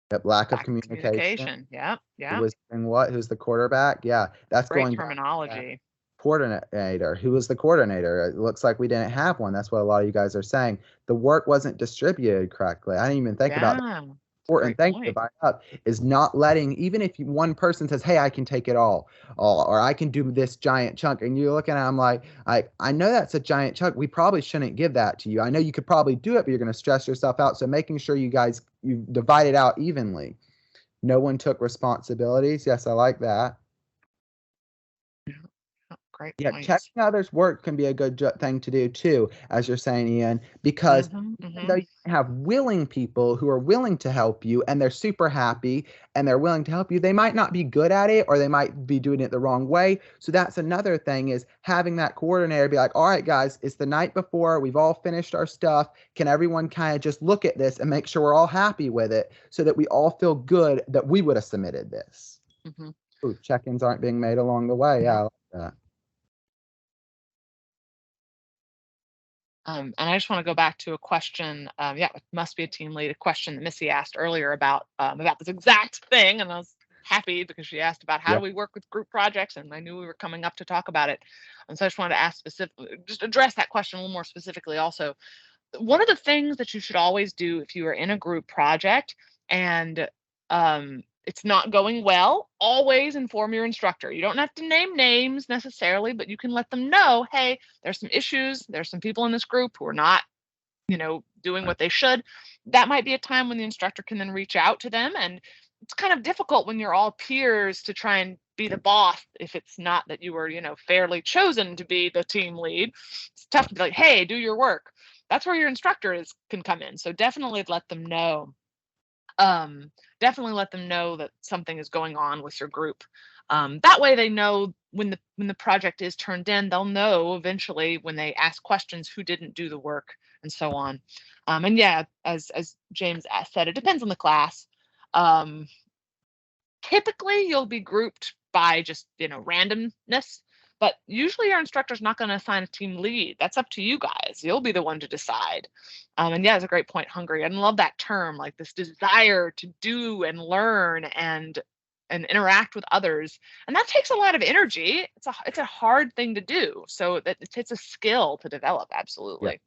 That lack of communication. Yeah. Who was doing what? Who's the quarterback? Yeah, that's great terminology. Coordinator. Who was the coordinator? It looks like we didn't have one. That's what a lot of you guys are saying. The work wasn't distributed correctly. I didn't even think about that. Important thing to buy up is not letting, even if one person says, hey, I can take it all, or I can do this giant chunk, and you're looking at them like, I know that's a giant chunk. We probably shouldn't give that to you. I know you could probably do it, but you're going to stress yourself out. So making sure you divide it out evenly. No one took responsibilities. Yes, I like that. Great points. Checking others' work can be a good thing to do too, as you're saying, Ian, because even though you have willing people who are willing to help you and they're super happy and they're willing to help you, they might not be good at it or they might be doing it the wrong way. So that's another thing, is having that coordinator be like, all right, guys, it's the night before, we've all finished our stuff. Can everyone kind of just look at this and make sure we're all happy with it so that we all feel good that we would have submitted this? Ooh, check-ins aren't being made along the way. Yeah, I like that. And I just want to go back to a question. It must be a team lead. A question that Missy asked earlier about this exact thing, and I was happy because she asked about how do we work with group projects, and I knew we were coming up to talk about it, and so I just wanted to ask just address that question a little more specifically. Also, one of the things that you should always do if you are in a group project and it's not going well, always inform your instructor. You don't have to name names necessarily, but you can let them know, hey, there's some issues. There's some people in this group who are not, doing what they should. That might be a time when the instructor can then reach out to them. And it's kind of difficult when you're all peers to try and be the boss if it's not that you were, fairly chosen to be the team lead. It's tough to be like, hey, do your work. That's where your instructor can come in. So definitely let them know. Definitely let them know that something is going on with your group. That way they know when the project is turned in, they'll know eventually when they ask questions who didn't do the work and so on. And yeah, as James said, it depends on the class. Typically you'll be grouped by just, randomness, but usually your instructor's not going to assign a team lead. That's up to you guys. You'll be the one to decide. And yeah, it's a great point, hungry. I love that term, like this desire to do and learn and interact with others. And that takes a lot of energy. It's a hard thing to do. So that it's a skill to develop. Absolutely. Yeah.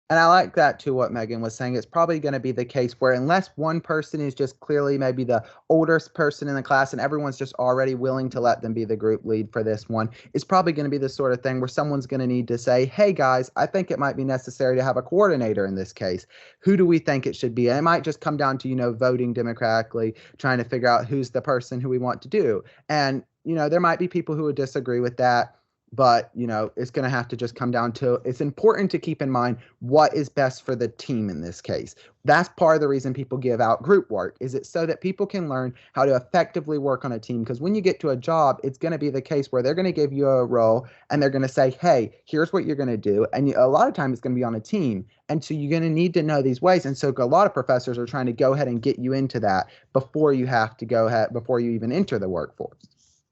And I like that too, what Megan was saying. It's probably going to be the case where unless one person is just clearly maybe the oldest person in the class and everyone's just already willing to let them be the group lead for this one, it's probably going to be the sort of thing where someone's going to need to say, hey guys, I think it might be necessary to have a coordinator in this case. Who do we think it should be? And it might just come down to, voting democratically, trying to figure out who's the person who we want to do. And, there might be people who would disagree with that. but it's going to have to just come down to, it's important to keep in mind what is best for the team in this case. That's part of the reason people give out group work, is it so that people can learn how to effectively work on a team. Because when you get to a job, it's going to be the case where they're going to give you a role and they're going to say, hey, here's what you're going to do. And a lot of times it's going to be on a team. And so you're going to need to know these ways. And so a lot of professors are trying to go ahead and get you into that before you have to go ahead, before you even enter the workforce.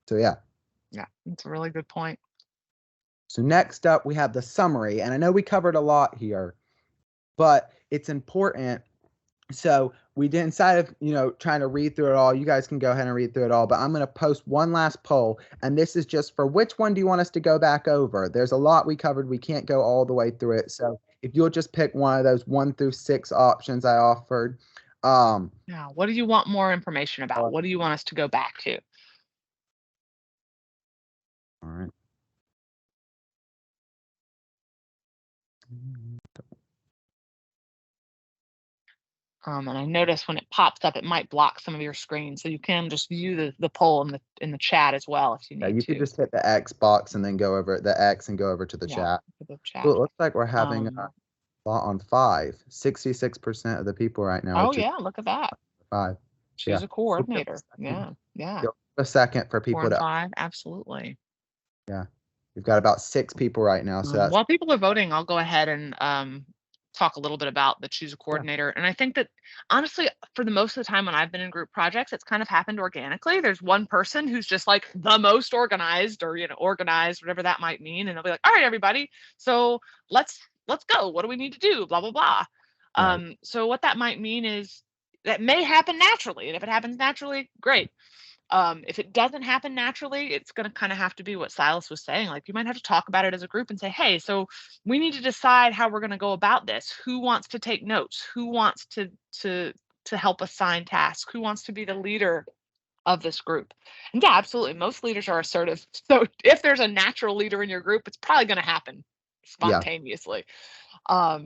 So yeah. Yeah, that's a really good point. So next up, we have the summary. And I know we covered a lot here, but it's important. So we did, inside of, trying to read through it all, you guys can go ahead and read through it all, but I'm going to post one last poll. And this is just for which one do you want us to go back over? There's a lot we covered. We can't go all the way through it. So if you'll just pick one of those 1 through 6 options I offered. Now, what do you want more information about? What do you want us to go back to? All right. And I notice when it pops up, it might block some of your screen, so you can just view the poll in the chat as well if you need Yeah, you to. could just hit the X box and then go over the X and go over to the chat. Well, it looks like we're having a lot on 5. 66% of the people right now. Oh yeah, look at that. 5. Choose a coordinator. Yeah. A second for people 4 and to 5, absolutely. Yeah, we've got about 6 people right now. So while people are voting, I'll go ahead and talk a little bit about the choose a coordinator. And I think that honestly, for the most of the time when I've been in group projects, it's kind of happened organically. There's one person who's just like the most organized, or organized, whatever that might mean, and they'll be like, all right, everybody, so let's go. What do we need to do? Blah blah blah. Right. So what that might mean is that may happen naturally, and if it happens naturally, great. If it doesn't happen naturally, it's going to kind of have to be what Silas was saying. Like, you might have to talk about it as a group and say, hey, so we need to decide how we're going to go about this. Who wants to take notes? Who wants to help assign tasks? Who wants to be the leader of this group? And yeah, absolutely. Most leaders are assertive. So if there's a natural leader in your group, it's probably going to happen spontaneously. Yeah.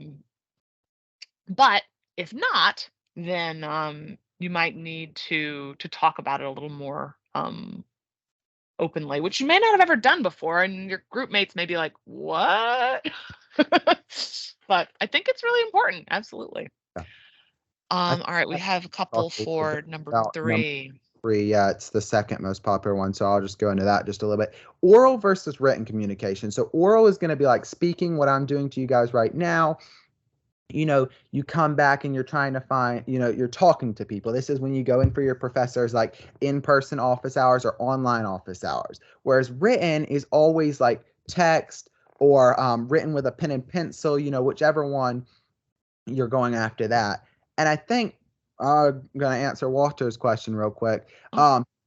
But if not, then you might need to talk about it a little more openly, which you may not have ever done before, and your group mates may be like, what? But I think it's really important. Absolutely. Yeah. All right, we have a couple for number 3. Yeah, it's the second most popular one, so I'll just go into that just a little bit. Oral versus written communication. So oral is going to be like speaking, what I'm doing to you guys right now. You come back and you're trying to find, you're talking to people. This is when you go in for your professors, like in-person office hours or online office hours. Whereas written is always like text or written with a pen and pencil, whichever one you're going after that. And I think I'm going to answer Walter's question real quick.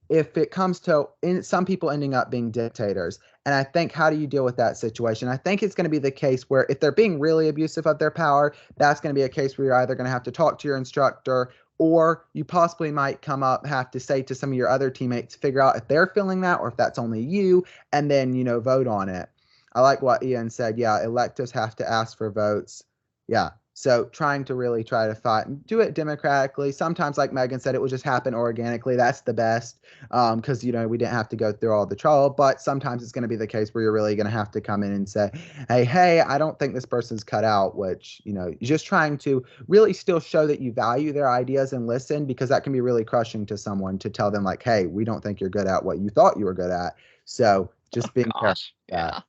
If it comes to some people ending up being dictators, and I think, how do you deal with that situation? I think it's going to be the case where if they're being really abusive of their power, that's going to be a case where you're either going to have to talk to your instructor, or you possibly might have to say to some of your other teammates, figure out if they're feeling that or if that's only you, and then, vote on it. I like what Ian said. Yeah, electives have to ask for votes. Yeah. So trying to really try to do it democratically. Sometimes, like Megan said, it will just happen organically. That's the best, because, we didn't have to go through all the trouble. But sometimes it's going to be the case where you're really going to have to come in and say, hey, I don't think this person's cut out, which, you're just trying to really still show that you value their ideas and listen, because that can be really crushing to someone to tell them like, hey, we don't think you're good at what you thought you were good at. So just being careful. Yeah.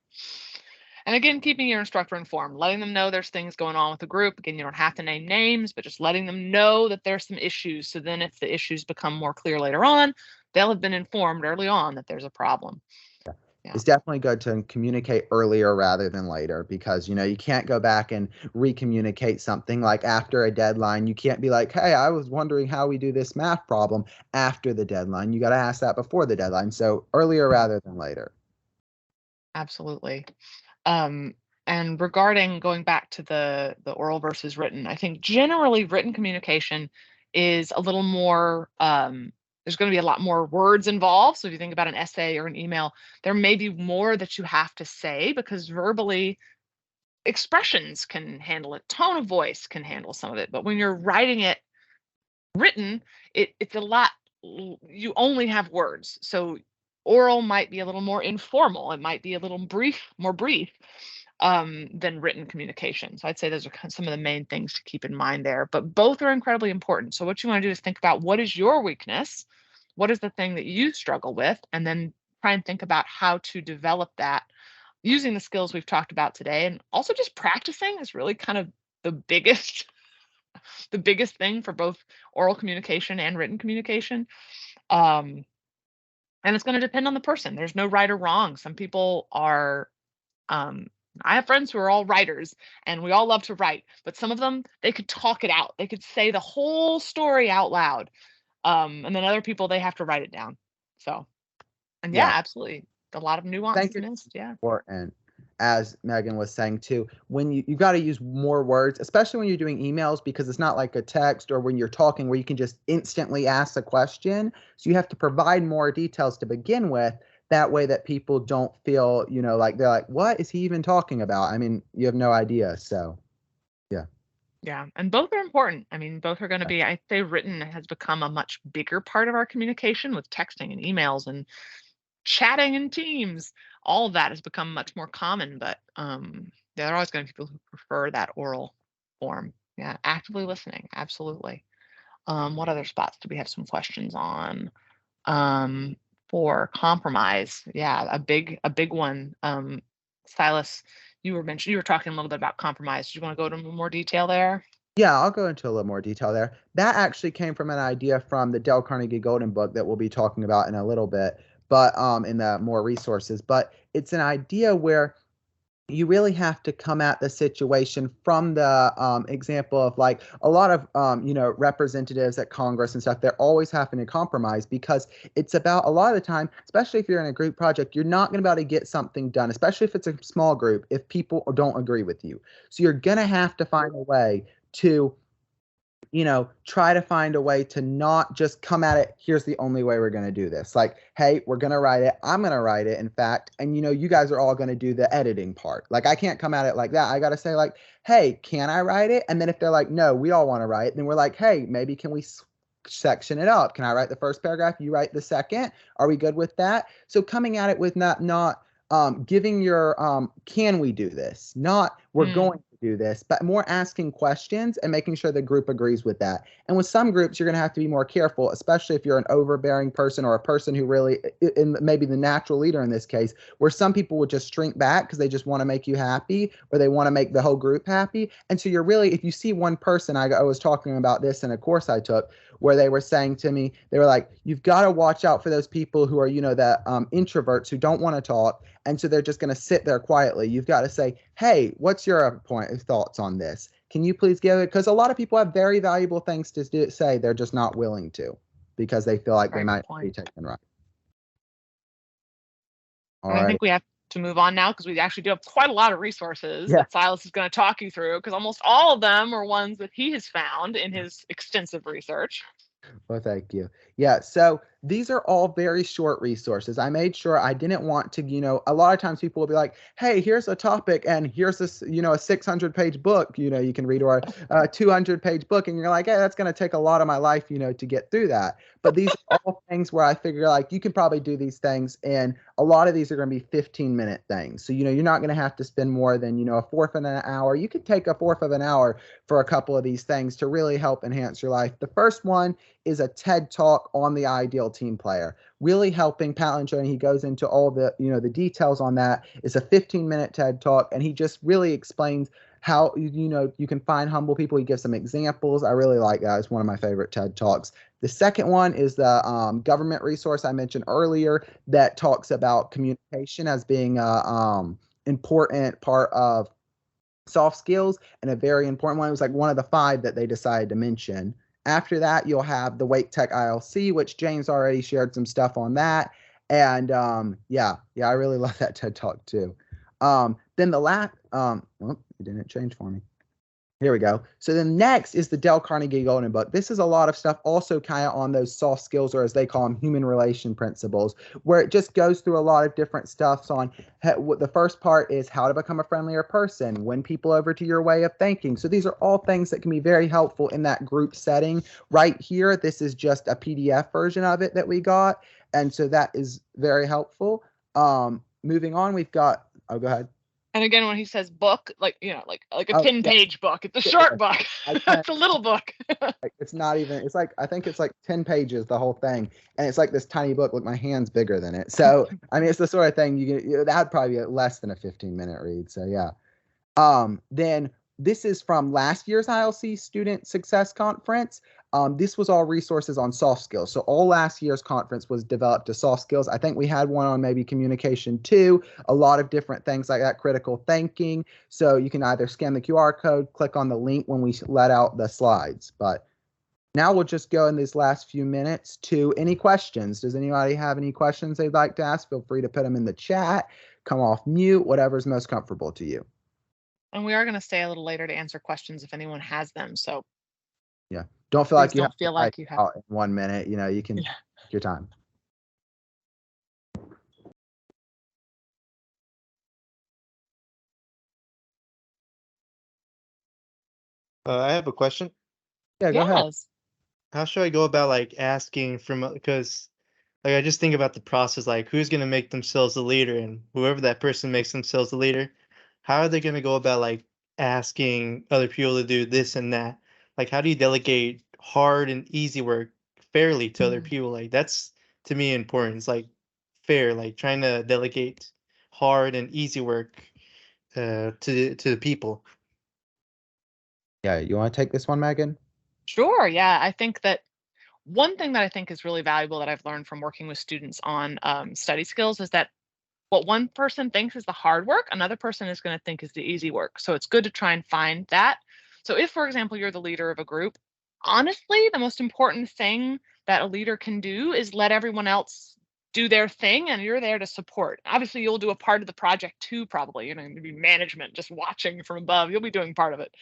And again, keeping your instructor informed, letting them know there's things going on with the group. Again, you don't have to name names, but just letting them know that there's some issues. So then if the issues become more clear later on, they'll have been informed early on that there's a problem. Yeah. It's definitely good to communicate earlier rather than later, because, you can't go back and re-communicate something like after a deadline. You can't be like, hey, I was wondering how we do this math problem after the deadline. You got to ask that before the deadline. So earlier rather than later. Absolutely. And regarding going back to the oral versus written, I think generally written communication is a little more, there's going to be a lot more words involved. So if you think about an essay or an email, there may be more that you have to say, because verbally expressions can handle it. Tone of voice can handle some of it. But when you're writing it written, it's a lot, you only have words. So oral might be a little more informal. It might be a little more brief than written communication. So I'd say those are some of the main things to keep in mind there. But both are incredibly important. So what you want to do is think about what is your weakness, what is the thing that you struggle with, and then try and think about how to develop that using the skills we've talked about today. And also just practicing is really kind of the biggest thing for both oral communication and written communication. And it's going to depend on the person. There's no right or wrong. Some people are I have friends who are all writers and we all love to write, but some of them, they could talk it out. They could say the whole story out loud. And then other people, they have to write it down. So, and yeah, absolutely. A lot of nuance missed. Yeah. Important. As Megan was saying too, when you got to use more words, especially when you're doing emails, because it's not like a text or when you're talking where you can just instantly ask a question. So you have to provide more details to begin with. That way that people don't feel, like they're like, what is he even talking about? I mean, you have no idea. So, yeah. Yeah. And both are important. I mean, both are going to be, I'd say written has become a much bigger part of our communication with texting and emails and chatting in Teams. All of that has become much more common, but there are always going to be people who prefer that oral form. Yeah. Actively listening. Absolutely. What other spots do we have some questions on? For compromise, yeah, a big one. Silas, you were talking a little bit about compromise. Do you want to go into more detail there? Yeah, I'll go into a little more detail there. That actually came from an idea from the Dale Carnegie Golden Book that we'll be talking about in a little bit, but in the more resources. But it's an idea where you really have to come at the situation from the example of like a lot of, representatives at Congress and stuff. They're always having to compromise because it's about a lot of the time, especially if you're in a group project, you're not going to be able to get something done, especially if it's a small group, if people don't agree with you. So you're going to have to find a way to try to find a way to not just come at it. Here's the only way we're going to do this. Like, hey, we're going to write it. I'm going to write it, in fact. And, you guys are all going to do the editing part. Like, I can't come at it like that. I got to say, like, hey, can I write it? And then if they're like, no, we all want to write, then we're like, hey, maybe can we section it up? Can I write the first paragraph? You write the second? Are we good with that? So coming at it with not giving your can we do this? Not we're going to do this, but more asking questions and making sure the group agrees with that. And with some groups, you're going to have to be more careful, especially if you're an overbearing person or a person who really, maybe the natural leader in this case, where some people would just shrink back because they just want to make you happy or they want to make the whole group happy. And so you're really, if you see one person, I was talking about this in a course I took where they were saying to me, they were like, you've got to watch out for those people who are, the introverts who don't want to talk. And so they're just going to sit there quietly. You've got to say, hey, what's your thoughts on this? Can you please give it? Because a lot of people have very valuable things to say. They're just not willing to because they feel like they might be taken right. I think we have to move on now because we actually do have quite a lot of resources that Silas is going to talk you through because almost all of them are ones that he has found in his extensive research. Well, thank you. Yeah, so these are all very short resources. I made sure I didn't want to, a lot of times people will be like, hey, here's a topic and here's this, a 600-page book, you can read, or a 200-page book. And you're like, hey, that's going to take a lot of my life, to get through that. But these are all things where I figure like you can probably do these things. And a lot of these are going to be 15-minute things. So, you're not going to have to spend more than, a fourth of an hour. You could take a fourth of an hour for a couple of these things to really help enhance your life. The first one is a TED Talk on the ideal team player, really helping Palanchoni. He goes into all the, the details on that. It's a 15-minute TED Talk, and he just really explains how, you can find humble people. He gives some examples. I really like that. It's one of my favorite TED Talks. The second one is the government resource I mentioned earlier that talks about communication as being a important part of soft skills, and a very important one. It was like one of the 5 that they decided to mention. After that, you'll have the Wake Tech ILC, which James already shared some stuff on that. And I really love that TED Talk too. Then the last, it didn't change for me. Here we go. So then next is the Dale Carnegie Golden Book. This is a lot of stuff also kind of on those soft skills, or as they call them, human relation principles, where it just goes through a lot of different stuffs on the first part is how to become a friendlier person, win people over to your way of thinking. So these are all things that can be very helpful in that group setting. Right here, this is just a PDF version of it that we got. And so that is very helpful. Moving on, we've got, oh, go ahead. And again, when he says book, like, you know, like a Oh, 10-page book, it's a short book. I It's a little book. Like, it's not even, it's like, I think it's like 10 pages, the whole thing. And it's like this tiny book. Look, my hand's bigger than it. So, I mean, it's the sort of thing that'd probably be less than a 15-minute read. So, yeah. Then this is from last year's ILC Student Success Conference. This was all resources on soft skills. So all last year's conference was developed to soft skills. I think we had one on maybe communication too, a lot of different things like that, critical thinking. So you can either scan the QR code, click on the link when we let out the slides. But now we'll just go in these last few minutes to any questions. Does anybody have any questions they'd like to ask? Feel free to put them in the chat, come off mute, whatever's most comfortable to you. And we are going to stay a little later to answer questions if anyone has them. So yeah, don't feel like you have feel like you have in 1 minute. You know, you can take your time. I have a question. Yeah, go ahead. How should I go about like asking from, because like I just think about the process, like who's going to make themselves a leader, and whoever that person makes themselves a leader, how are they going to go about like asking other people to do this and that? Like, how do you delegate hard and easy work fairly to other people? Like, that's to me important. It's like fair, like trying to delegate hard and easy work to the people. Yeah, you want to take this one, Megan? Sure. Yeah, I think that one thing that I think is really valuable that I've learned from working with students on study skills is that what one person thinks is the hard work, another person is going to think is the easy work. So it's good to try and find that. So if, for example, you're the leader of a group, honestly, the most important thing that a leader can do is let everyone else do their thing, and you're there to support. Obviously, you'll do a part of the project too, probably. You know, maybe management, just watching from above. You'll be doing part of it.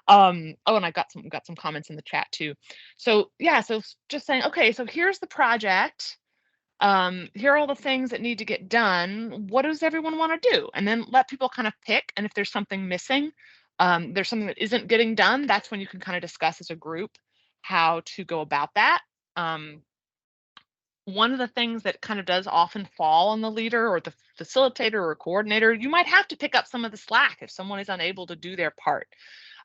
Oh, and I got some comments in the chat too. So yeah, so just saying, okay, so here's the project. Here are all the things that need to get done. What does everyone want to do? And then let people kind of pick. And if there's something missing, there's something that isn't getting done, that's when you can kind of discuss as a group how to go about that. One of the things that kind of does often fall on the leader or the facilitator or coordinator, you might have to pick up some of the slack if someone is unable to do their part.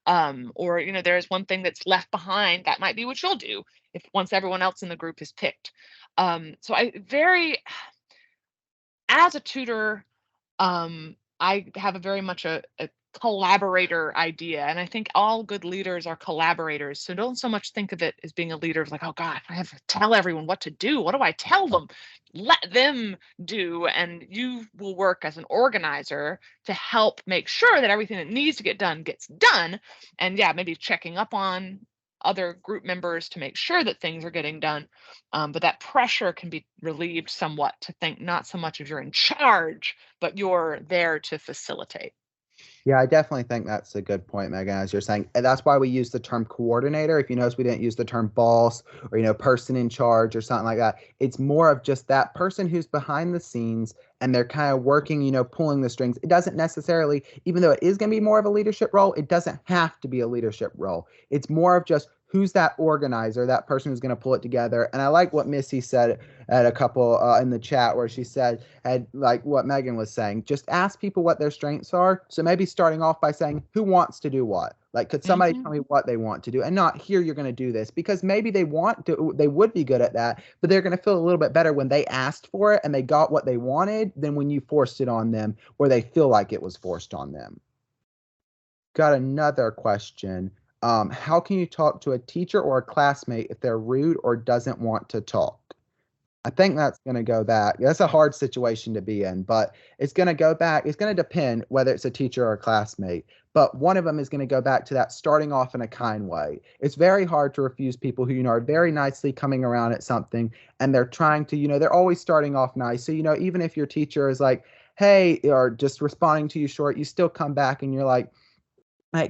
Or, you know, there's one thing that's left behind, that might be what you'll do if once everyone else in the group is picked. So as a tutor, I have a very much a collaborator idea, and I think all good leaders are collaborators. So don't so much think of it as being a leader of like, oh God, I have to tell everyone what to do. What do I tell them? Let them do, and you will work as an organizer to help make sure that everything that needs to get done gets done. And yeah, maybe checking up on other group members to make sure that things are getting done. But that pressure can be relieved somewhat to think not so much of you're in charge, but you're there to facilitate. Yeah, I definitely think that's a good point, Megan, as you're saying. And that's why we use the term coordinator. If you notice, we didn't use the term boss or, you know, person in charge or something like that. It's more of just that person who's behind the scenes and they're kind of working, you know, pulling the strings. It doesn't necessarily, even though it is going to be more of a leadership role, it doesn't have to be a leadership role. It's more of just who's that organizer, that person who's going to pull it together. And I like what Missy said at a couple in the chat where she said, like what Megan was saying, just ask people what their strengths are. So maybe starting off by saying, who wants to do what? Like, could somebody tell me what they want to do? And not here, you're going to do this, because maybe they would be good at that, but they're going to feel a little bit better when they asked for it and they got what they wanted than when you forced it on them or they feel like it was forced on them. Got another question. How can you talk to a teacher or a classmate if they're rude or doesn't want to talk? I think that's going to go back. That's a hard situation to be in, but it's going to go back. It's going to depend whether it's a teacher or a classmate, but one of them is going to go back to that starting off in a kind way. It's very hard to refuse people who, you know, are very nicely coming around at something and they're trying to, you know, they're always starting off nice. So, you know, even if your teacher is like, hey, or just responding to you short, you still come back and you're like,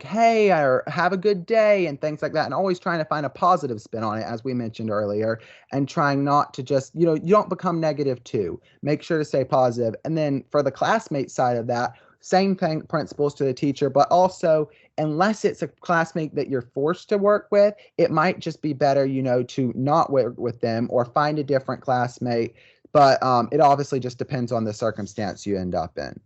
hey, or have a good day and things like that. And always trying to find a positive spin on it, as we mentioned earlier, and trying not to just, you know, you don't become negative too. Make sure to stay positive. And then for the classmate side of that, same thing, principals to the teacher, but also unless it's a classmate that you're forced to work with, it might just be better, to not work with them or find a different classmate. But it obviously just depends on the circumstance you end up in.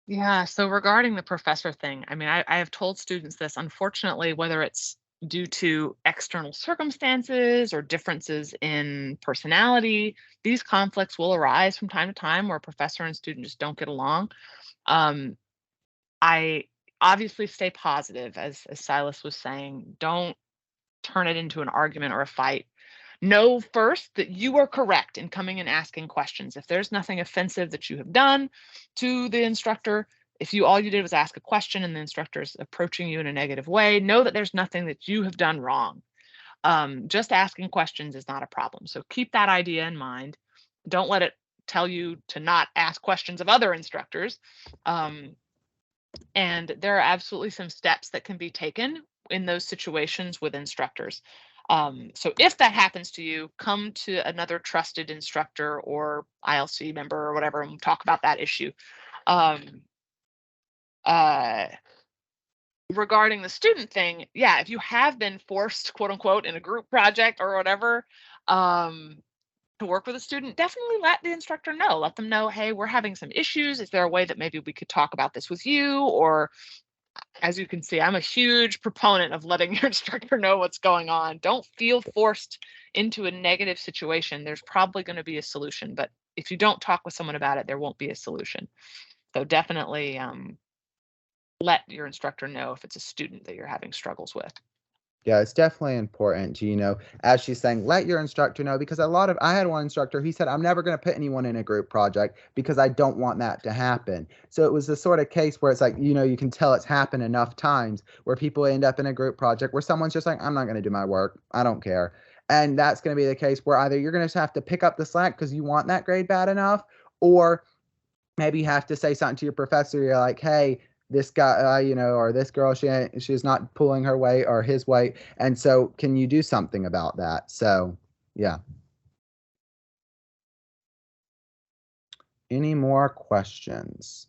Yeah, so regarding the professor thing, I mean, I have told students this, unfortunately, whether it's due to external circumstances or differences in personality, these conflicts will arise from time to time where a professor and student just don't get along. Um, I obviously stay positive, as Silas was saying. Don't turn it into an argument or a fight. Know first that you are correct in coming and asking questions. If there's nothing offensive that you have done to the instructor, if all you did was ask a question and the instructor is approaching you in a negative way, know that there's nothing that you have done wrong. Just asking questions is not a problem. So keep that idea in mind. Don't let it tell you to not ask questions of other instructors. And there are absolutely some steps that can be taken in those situations with instructors. So if that happens to you, come to another trusted instructor or ILC member or whatever, and we'll talk about that issue. Regarding the student thing, yeah, if you have been forced, quote unquote, in a group project or whatever, to work with a student, definitely let the instructor know. Let them know, hey, we're having some issues. Is there a way that maybe we could talk about this with you? Or as you can see, I'm a huge proponent of letting your instructor know what's going on. Don't feel forced into a negative situation. There's probably going to be a solution, but if you don't talk with someone about it, there won't be a solution. So definitely let your instructor know if it's a student that you're having struggles with. Yeah, it's definitely important to, as she's saying, let your instructor know, because I had one instructor, he said, I'm never going to put anyone in a group project because I don't want that to happen. So it was the sort of case where it's like, you can tell it's happened enough times where people end up in a group project where someone's just like, I'm not going to do my work. I don't care. And that's going to be the case where either you're going to have to pick up the slack because you want that grade bad enough, or maybe you have to say something to your professor. You're like, hey, this guy, or this girl, she's not pulling her weight or his weight. And so can you do something about that? So, yeah. Any more questions?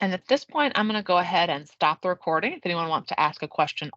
And at this point, I'm going to go ahead and stop the recording. If anyone wants to ask a question